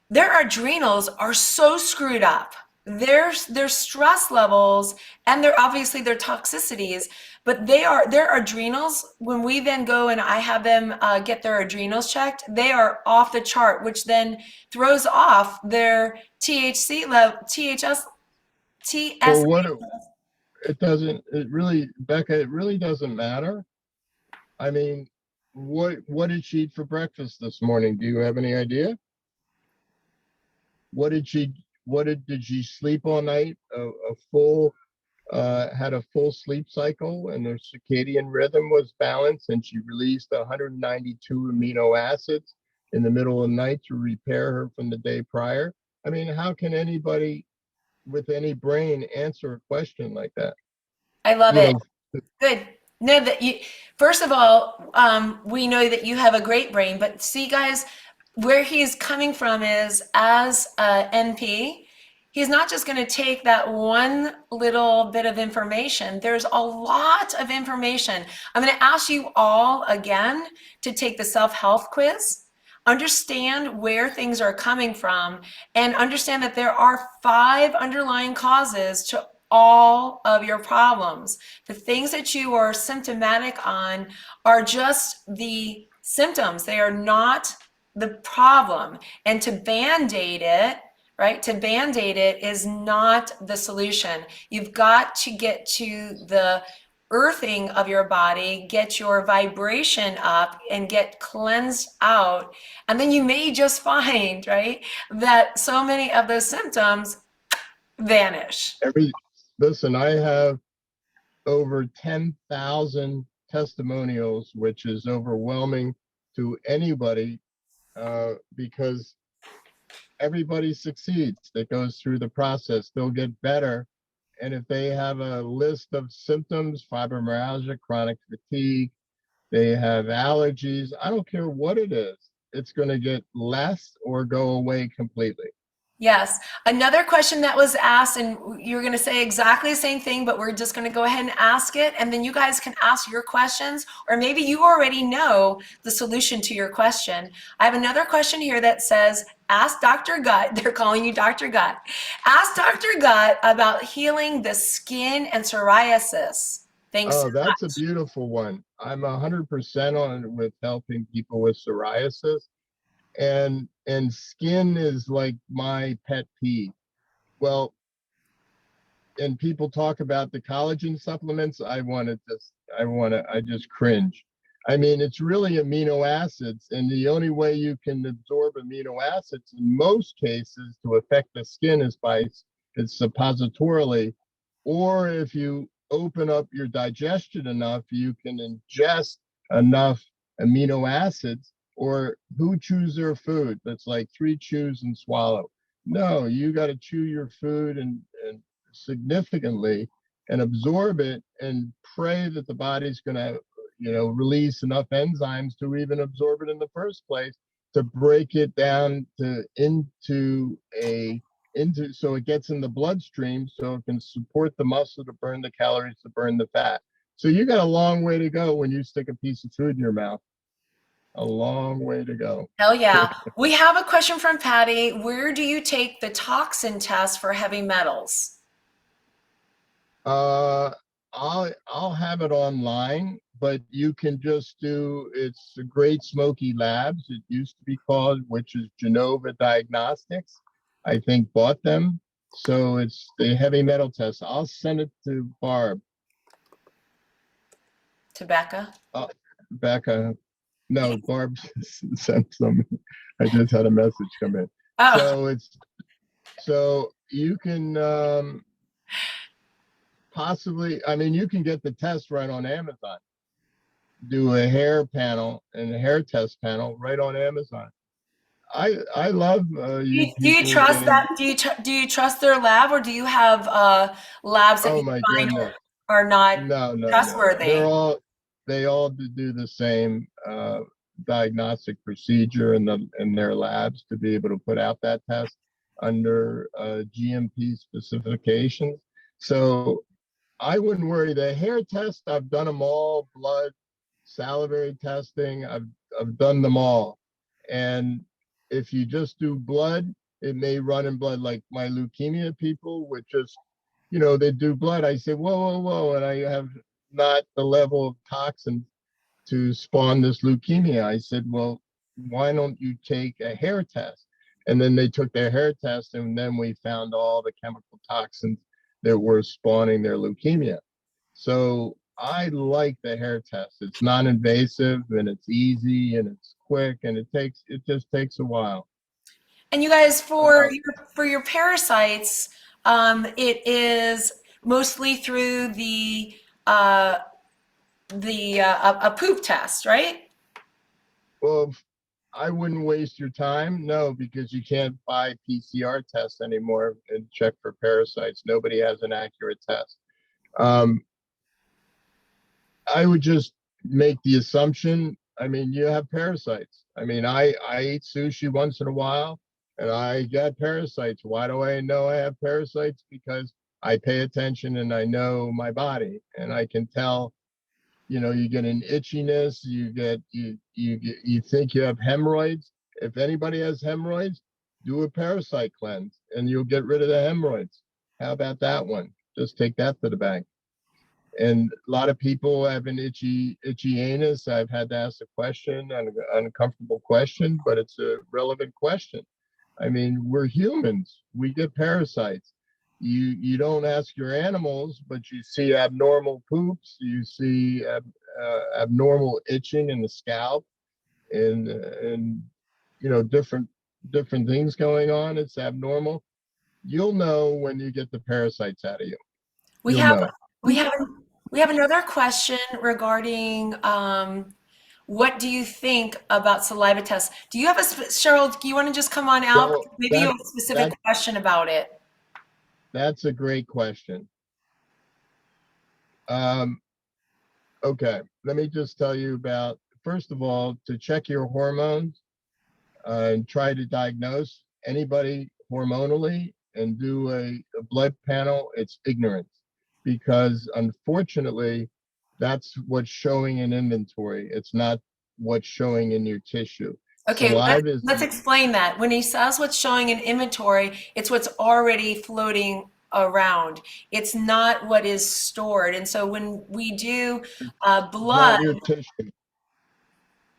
their adrenals are so screwed up. Their stress levels and their toxicities, but their adrenals, when we then go and I have them get their adrenals checked, they are off the chart, which then throws off their THC level, TS. Well, Becca, it really doesn't matter. I mean, what did she eat for breakfast this morning? Do you have any idea? Did she sleep all night? Had a full sleep cycle and her circadian rhythm was balanced, and she released 192 amino acids in the middle of the night to repair her from the day prior. I mean, how can anybody with any brain answer a question like that? I love it. Good. No, that you, first of all, we know that you have a great brain, but see, guys, where he's coming from is as a NP, he's not just going to take that one little bit of information. There's a lot of information. I'm going to ask you all again to take the self-health quiz, understand where things are coming from, and understand that there are 5 underlying causes to all of your problems. The things that you are symptomatic on are just the symptoms. They are not the problem. And to band-aid it, right? To band-aid it is not the solution. You've got to get to the earthing of your body, get your vibration up and get cleansed out. And then you may just find, right, that so many of those symptoms vanish. Listen, I have over 10,000 testimonials, which is overwhelming to anybody, because everybody succeeds that goes through the process. They'll get better. And if they have a list of symptoms, fibromyalgia, chronic fatigue, they have allergies, I don't care what it is, it's going to get less or go away completely. Yes. Another question that was asked, and you're going to say exactly the same thing, but we're just going to go ahead and ask it. And then you guys can ask your questions, or maybe you already know the solution to your question. I have another question here that says, ask Dr. Gut. They're calling you Dr. Gut. Ask Dr. Gut about healing the skin and psoriasis. Thanks so That's much. a beautiful one. I'm 100% on with helping people with psoriasis. And skin is like my pet peeve. Well, and people talk about the collagen supplements. I just cringe. I mean, it's really amino acids, and the only way you can absorb amino acids in most cases to affect the skin is by it's suppositorily, or if you open up your digestion enough, you can ingest enough amino acids. Or who chews their food? That's like 3 chews and swallow. No, you got to chew your food and significantly and absorb it and pray that the body's going to, release enough enzymes to even absorb it in the first place, to break it down into so it gets in the bloodstream, so it can support the muscle to burn the calories, to burn the fat. So you got a long way to go when you stick a piece of food in your mouth. A long way to go. Hell yeah. We have a question from Patty. Where do you take the toxin test for heavy metals? I'll have it online, but you can just do, it's a Great Smoky Labs, it used to be called, which is Genova Diagnostics. I think bought them. So it's the heavy metal test. I'll send it to Barb. To Becca? Becca. No, Barb sent some. I just had a message come in. Oh. So you can possibly, I mean, you can get the test right on Amazon. Do a hair panel and a hair test panel right on Amazon. I love you. Do you trust that? Do you trust their lab, or do you have labs that Oh you my find goodness. are not No. trustworthy? They all do the same diagnostic procedure in their labs to be able to put out that test under GMP specifications. So I wouldn't worry. The hair test, I've done them all. Blood, salivary testing, I've done them all. And if you just do blood, it may run in blood. Like my leukemia people, which just, they do blood. I say, whoa, and I have not the level of toxin to spawn this leukemia. I said, well, why don't you take a hair test? And then they took their hair test, and then we found all the chemical toxins that were spawning their leukemia. So I like the hair test. It's non-invasive and it's easy and it's quick, and it just takes a while. And you guys, for your parasites, it is mostly through a poop test, right? Well, I wouldn't waste your time. No, because you can't buy PCR tests anymore and check for parasites. Nobody has an accurate test. I would just make the assumption, I mean, you have parasites. I mean, I eat sushi once in a while and I get parasites. Why do I know I have parasites? Because I pay attention and I know my body and I can tell, you know, you get an itchiness, you think you have hemorrhoids. If anybody has hemorrhoids, do a parasite cleanse and you'll get rid of the hemorrhoids. How about that one? Just take that to the bank. And a lot of people have an itchy anus. I've had to ask a question, an uncomfortable question, but it's a relevant question. I mean, we're humans. We get parasites. You don't ask your animals, but you see abnormal poops. You see abnormal itching in the scalp, and you know different things going on. It's abnormal. You'll know when you get the parasites out of you. We You'll have know. we have we have another question regarding what do you think about saliva tests? Do you have Cheryl, do you want to just come on out? Well, Maybe you have a specific that question about it. that's a great question. Okay, let me just tell you about, first of all, to check your hormones and try to diagnose anybody hormonally and do a blood panel. It's ignorance because unfortunately, that's what's showing in inventory. It's not what's showing in your tissue. Okay, Saliva is let's explain that. When he says what's showing in inventory, it's what's already floating around. It's not what is stored. And so when we do not blood, in your tissue.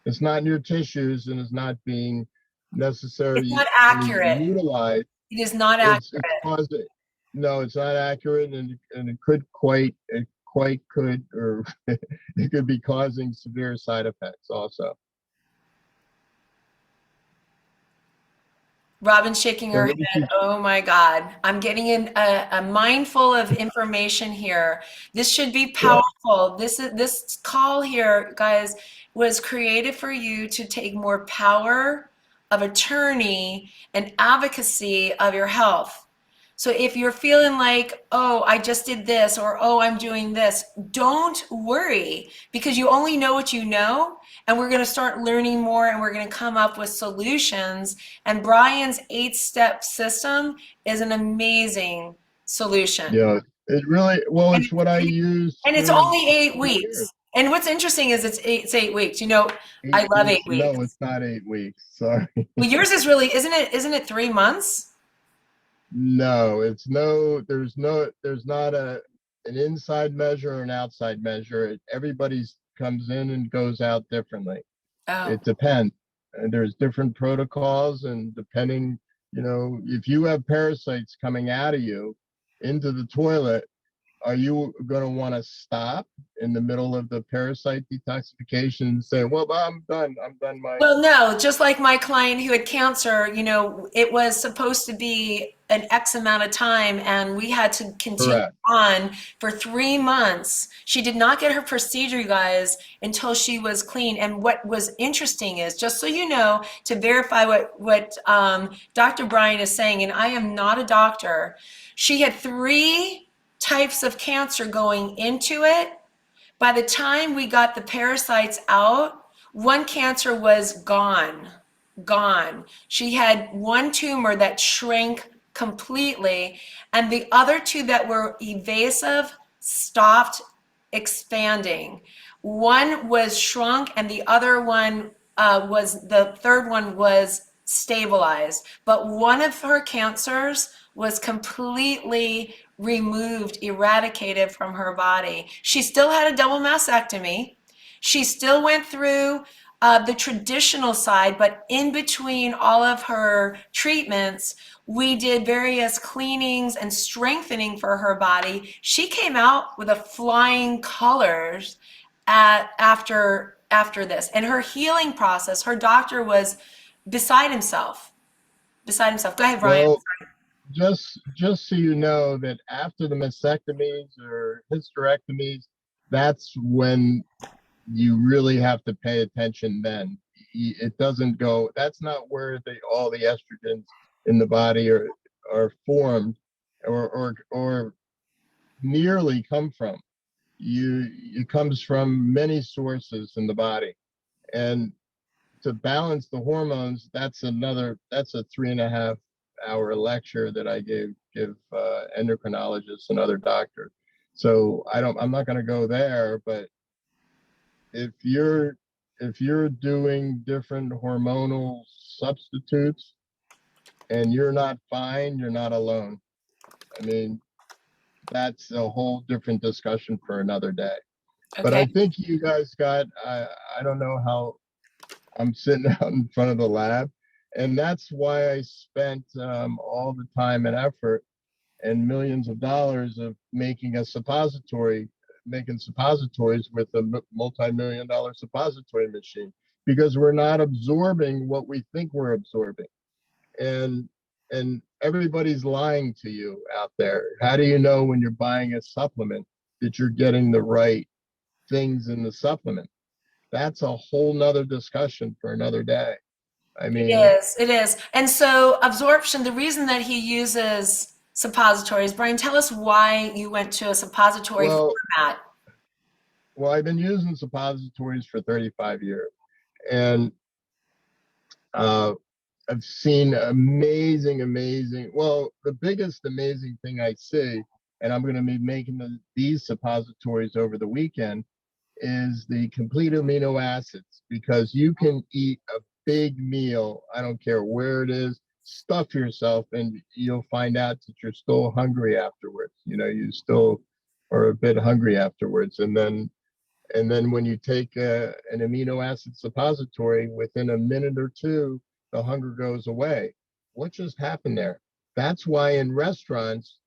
It's not in your tissues and it's not being it's necessarily not accurate. utilized. It is not It's accurate. causing, no, it's not accurate, and it could quite could, or it could be causing severe side effects also. Robin's shaking So her let me head. Oh my God. I'm getting in a mindful of information here. This should be yeah, powerful. This call here, guys, was created for you to take more power of attorney and advocacy of your health. So if you're feeling like, oh, I just did this, or oh, I'm doing this, don't worry because you only know what you know. And we're going to start learning more and we're going to come up with solutions. And Brian's 8-step system is an amazing solution. yeah, it really, well, And, it's what I use and it's for only 8 weeks. years. And what's interesting is it's 8 weeks. You know, I love 8 weeks. No, it's not 8 weeks. Sorry. Well, yours is really, isn't it 3 months? No, there's not an inside measure or an outside measure. Everybody's comes in and goes out differently. Oh. It depends. And there's different protocols, and depending, you know, if you have parasites coming out of you into the toilet, are you going to want to stop in the middle of the parasite detoxification and say, well, I'm done my. Well, no, just like my client who had cancer, you know, it was supposed to be an X amount of time and we had to continue Correct. on for 3 months. She did not get her procedure, you guys, until she was clean. And what was interesting is, just so you know, to verify what Dr. Brian is saying, and I am not a doctor, she had 3 types of cancer going into it. By the time we got the parasites out, one cancer was gone. She had one tumor that shrank completely, and the other 2 that were evasive stopped expanding. One was shrunk, and the other one the third one was stabilized. But one of her cancers was completely removed, eradicated from her body. She still had a double mastectomy. She still went through the traditional side, but in between all of her treatments, we did various cleanings and strengthening for her body. She came out with a flying colors after this. And her healing process, her doctor was beside himself. Go ahead, Brian. Well, just so you know that after the mastectomies or hysterectomies, that's when you really have to pay attention. Then it doesn't go, that's not where all the estrogens in the body are formed or nearly come from. it comes from many sources in the body, and to balance the hormones, that's a 3.5 hour lecture that I give endocrinologists and other doctors. So I'm not going to go there, but if you're doing different hormonal substitutes and you're not fine, you're not alone. I mean, that's a whole different discussion for another day. But Okay. I think you guys got, I don't know how I'm sitting out in front of the lab, and that's why I spent all the time and effort and millions of dollars of making suppositories with a multi-million-dollar suppository machine, because we're not absorbing what we think we're absorbing. And everybody's lying to you out there. How do you know when you're buying a supplement that you're getting the right things in the supplement? That's a whole nother discussion for another day. I mean, It is. And so absorption, the reason that he uses suppositories, Brian, tell us why you went to a suppository format. Well, I've been using suppositories for 35 years, and I've seen amazing. Well, the biggest amazing thing I see, and I'm going to be making these suppositories over the weekend, is the complete amino acids, because you can eat a big meal, I don't care where it is, stuff yourself, and you'll find out that you're still hungry afterwards. You still are a bit hungry afterwards. And then when you take an amino acid suppository, within a minute or two, the hunger goes away. What just happened there? That's why in restaurants,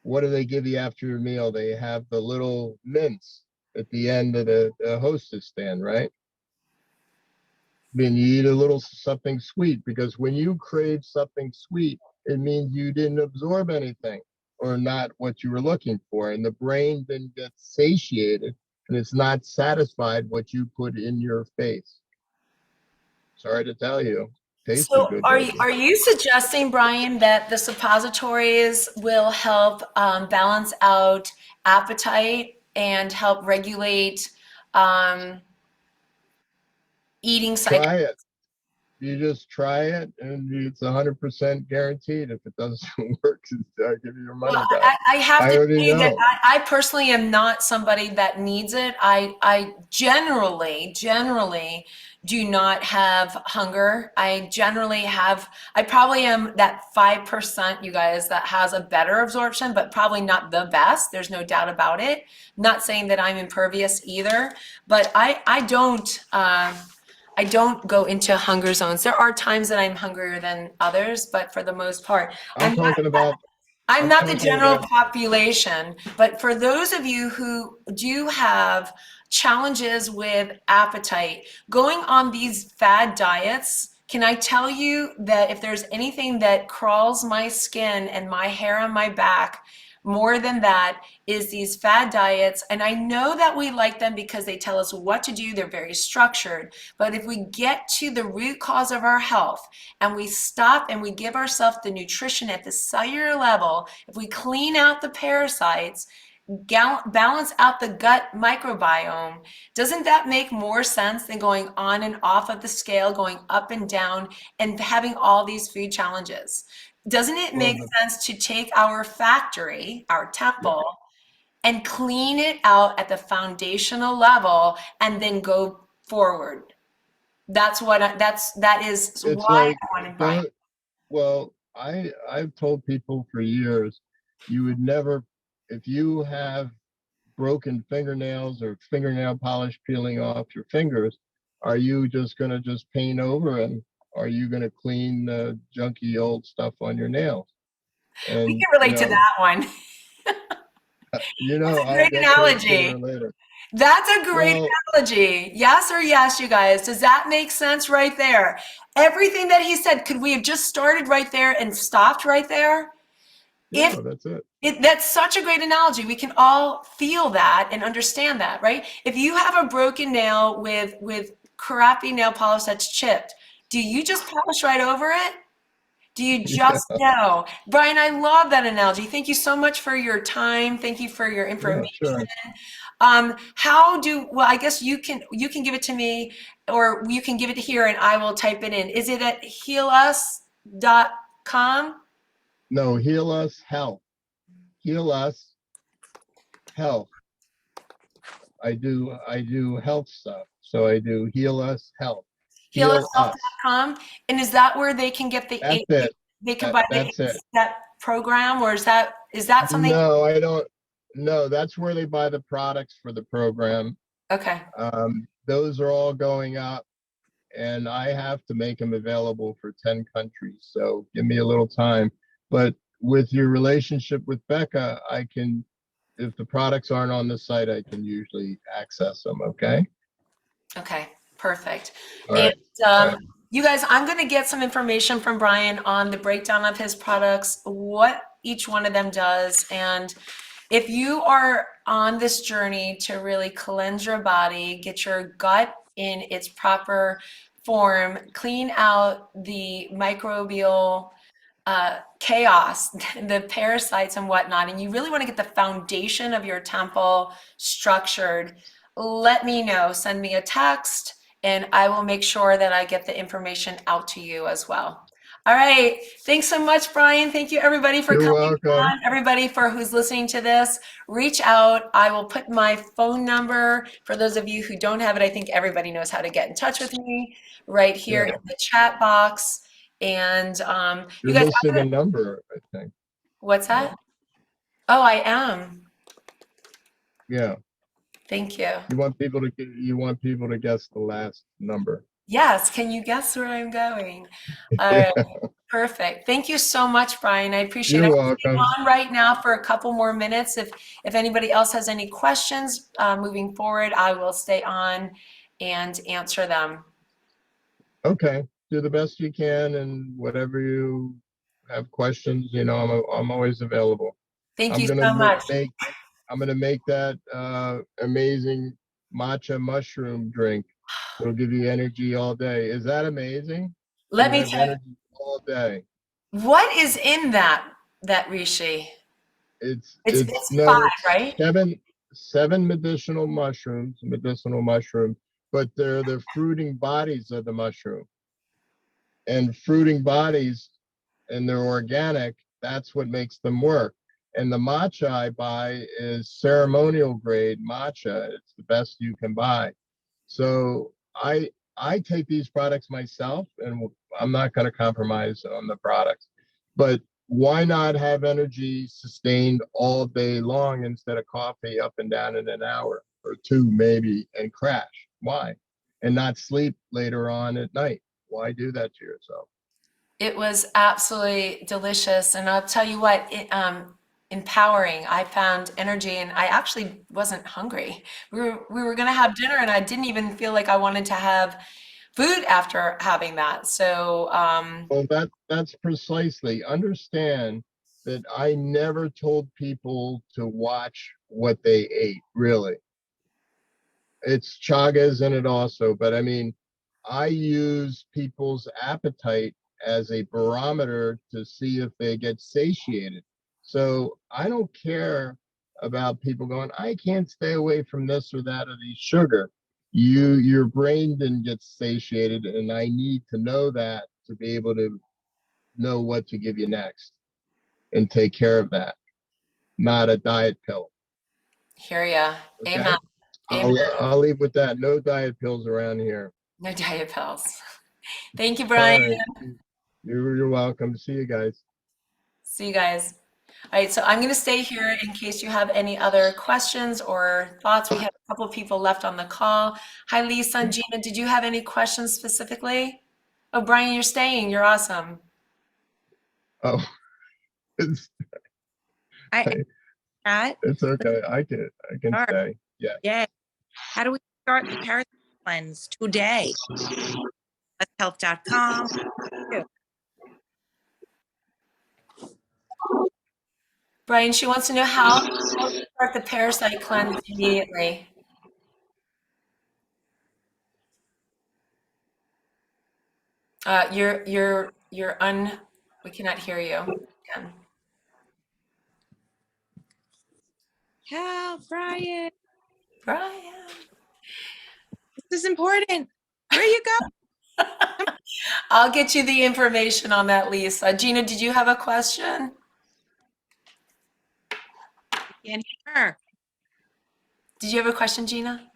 what do they give you after your meal? They have the little mints at the end of the hostess stand, right? Then you eat a little something sweet, because when you crave something sweet, it means you didn't absorb anything, or not what you were looking for. And the brain then gets satiated, and it's not satisfied what you put in your face. Sorry to tell you. Tasted So good. are you suggesting, Brian, that the suppositories will help balance out appetite and help regulate eating cycle? Try it. You just try it, and it's 100% guaranteed. If it doesn't work, I'll give you your money Well, back. I have I to already say that know. I personally am not somebody that needs it. I generally do not have hunger. I probably am that 5%, you guys, that has a better absorption, but probably not the best. There's no doubt about it. Not saying that I'm impervious either, but I don't go into hunger zones. There are times that I'm hungrier than others, but for the most part, I'm talking about I'm not the general population, but for those of you who do have challenges with appetite, going on these fad diets, can I tell you that if there's anything that crawls my skin and my hair on my back more than that, is these fad diets. And I know that we like them because they tell us what to do. They're very structured. But if we get to the root cause of our health and we stop and we give ourselves the nutrition at the cellular level, if we clean out the parasites, balance out the gut microbiome, doesn't that make more sense than going on and off of the scale, going up and down, and having all these food challenges? Doesn't it make sense to take our factory, our temple, and clean it out at the foundational level and then go forward? That is it's why like, I want to buy it. well, I've told people for years, you would never, if you have broken fingernails or fingernail polish peeling off your fingers, are you just going to just paint over them? Are you going to clean the junky old stuff on your nails? And We can relate to that one. That's a great analogy. Later. That's a great analogy. Yes or yes, you guys. Does that make sense right there? Everything that he said, could we have just started right there and stopped right there? Yeah, that's it. That's such a great analogy. We can all feel that and understand that, right? If you have a broken nail with crappy nail polish that's chipped, do you just polish right over it? Do you just know? Brian, I love that analogy. Thank you so much for your time. Thank you for your information. Yeah, sure. Well, I guess you can give it to me, or you can give it here and I will type it in. Is it at healus.com? No, Heal Us Health. Heal Us Health. I do health stuff. So I do Heal Us Health. Heal Us. Healushealth.com. And is that where they can get the That's it. they can buy That's the it. step program, or is that something? No, I don't. No, that's where they buy the products for the program. Okay. Those are all going up, and I have to make them available for 10 countries. So give me a little time. But with your relationship with Becca, I can, if the products aren't on the site, I can usually access them. Okay. Okay. Perfect. All And right. All right. you guys, I'm going to get some information from Brian on the breakdown of his products, what each one of them does. And if you are on this journey to really cleanse your body, get your gut in its proper form, clean out the microbial chaos, the parasites and whatnot, and you really want to get the foundation of your temple structured, let me know. Send me a text and I will make sure that I get the information out to you as well. All right. Thanks so much, Brian. Thank you, everybody, for You're coming welcome. on. Everybody for who's listening to this, reach out. I will put my phone number for those of you who don't have it. I think everybody knows how to get in touch with me right here in the chat box. And you You're guys, missing a number, I think. what's that? Oh, I am. Yeah. Thank you. You want people to guess the last number. Yes. Can you guess where I'm going? All Yeah. right. Perfect. Thank you so much, Brian. I appreciate it. You're I'm staying welcome. on right now for a couple more minutes. If anybody else has any questions moving forward, I will stay on and answer them. Okay. Do the best you can, and whatever you have questions, I'm always available. Thank I'm you gonna so much. make that amazing matcha mushroom drink. It'll give you energy all day. Is that amazing? Let You me have tell you, energy all day. what is in that Rishi? It's It's it's five, no it's right? seven medicinal mushrooms, but they're the fruiting bodies of the mushroom. And fruiting bodies, and they're organic, that's what makes them work. And the matcha I buy is ceremonial grade matcha. It's the best you can buy. So I take these products myself, and I'm not going to compromise on the products. But why not have energy sustained all day long instead of coffee up and down in an hour or two maybe and crash? Why? And not sleep later on at night. Why do that to yourself? It was absolutely delicious. And I'll tell you what, empowering. I found energy and I actually wasn't hungry. We were going to have dinner and I didn't even feel like I wanted to have food after having that. So, Well, that's precisely. Understand that I never told people to watch what they ate, really. It's chagas in it also, but I mean, I use people's appetite as a barometer to see if they get satiated. So I don't care about people going, I can't stay away from this or that or the sugar. Your brain didn't get satiated, and I need to know that to be able to know what to give you next and take care of that, not a diet pill. hear ya. Okay. Amen. Amen. I'll leave with that. No diet pills around here. No diet pills. Thank you, All Brian. right. You're welcome. See you guys. See you guys. All right, so I'm going to stay here in case you have any other questions or thoughts. We have a couple of people left on the call. Hi, Lisa and Gina. Did you have any questions specifically? Oh, Brian, you're staying. You're awesome. Oh, it's Chat. it's okay. I can Sure. stay. Yeah. Yay. How do we start the parasite cleanse today? Health.com. Brian, she wants to know how to start the parasite cleanse immediately. We cannot hear you. Again. Help, Brian. Brian. This is important. Where you go? I'll get you the information on that, Lisa. Gina, did you have a question? Can't hear her. Did you have a question, Gina?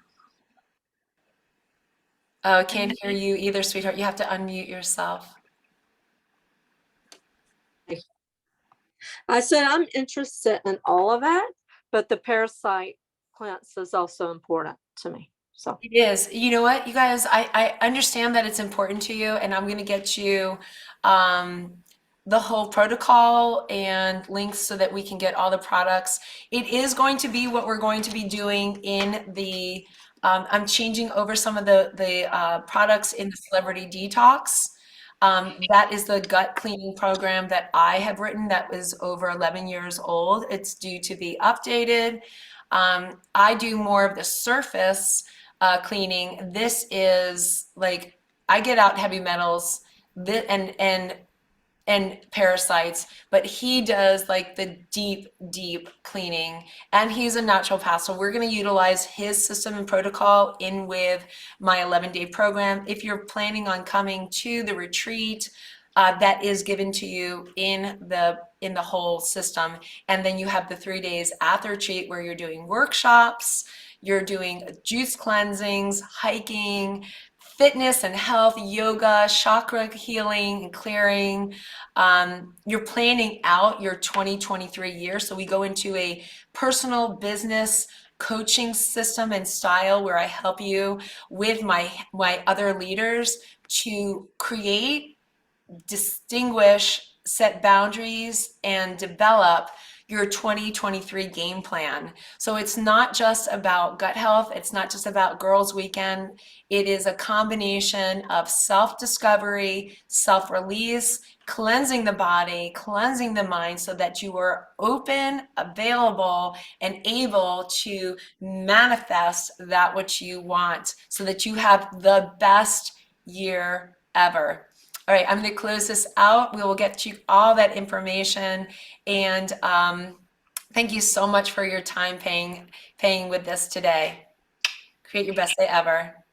Oh, can't hear you either, sweetheart. You have to unmute yourself. I said I'm interested in all of that, but the parasite cleanse is also important to me. So It is. You know what, you guys, I understand that it's important to you, and I'm going to get you the whole protocol and links so that we can get all the products. It is going to be what we're going to be doing in the, I'm changing over some of the products in the Celebrity Detox. That is the gut cleaning program that I have written that was over 11 years old. It's due to be updated. I do more of the surface cleaning. This is like, I get out heavy metals and parasites, but he does like the deep cleaning, and he's a naturopath. So we're going to utilize his system and protocol in with my 11-day program. If you're planning on coming to the retreat, that is given to you in the whole system. And then you have the 3 days at the retreat where you're doing workshops, you're doing juice cleansings, hiking, fitness and health, yoga, chakra healing and clearing. You're planning out your 2023 year. So we go into a personal business coaching system and style where I help you with my other leaders to create, distinguish, set boundaries, and develop your 2023 game plan. So it's not just about gut health. It's not just about Girls Weekend. It is a combination of self-discovery, self-release, cleansing the body, cleansing the mind so that you are open, available, and able to manifest that which you want so that you have the best year ever. All right, I'm going to close this out. We will get you all that information. And thank you so much for your time paying with this today. Create your best day ever.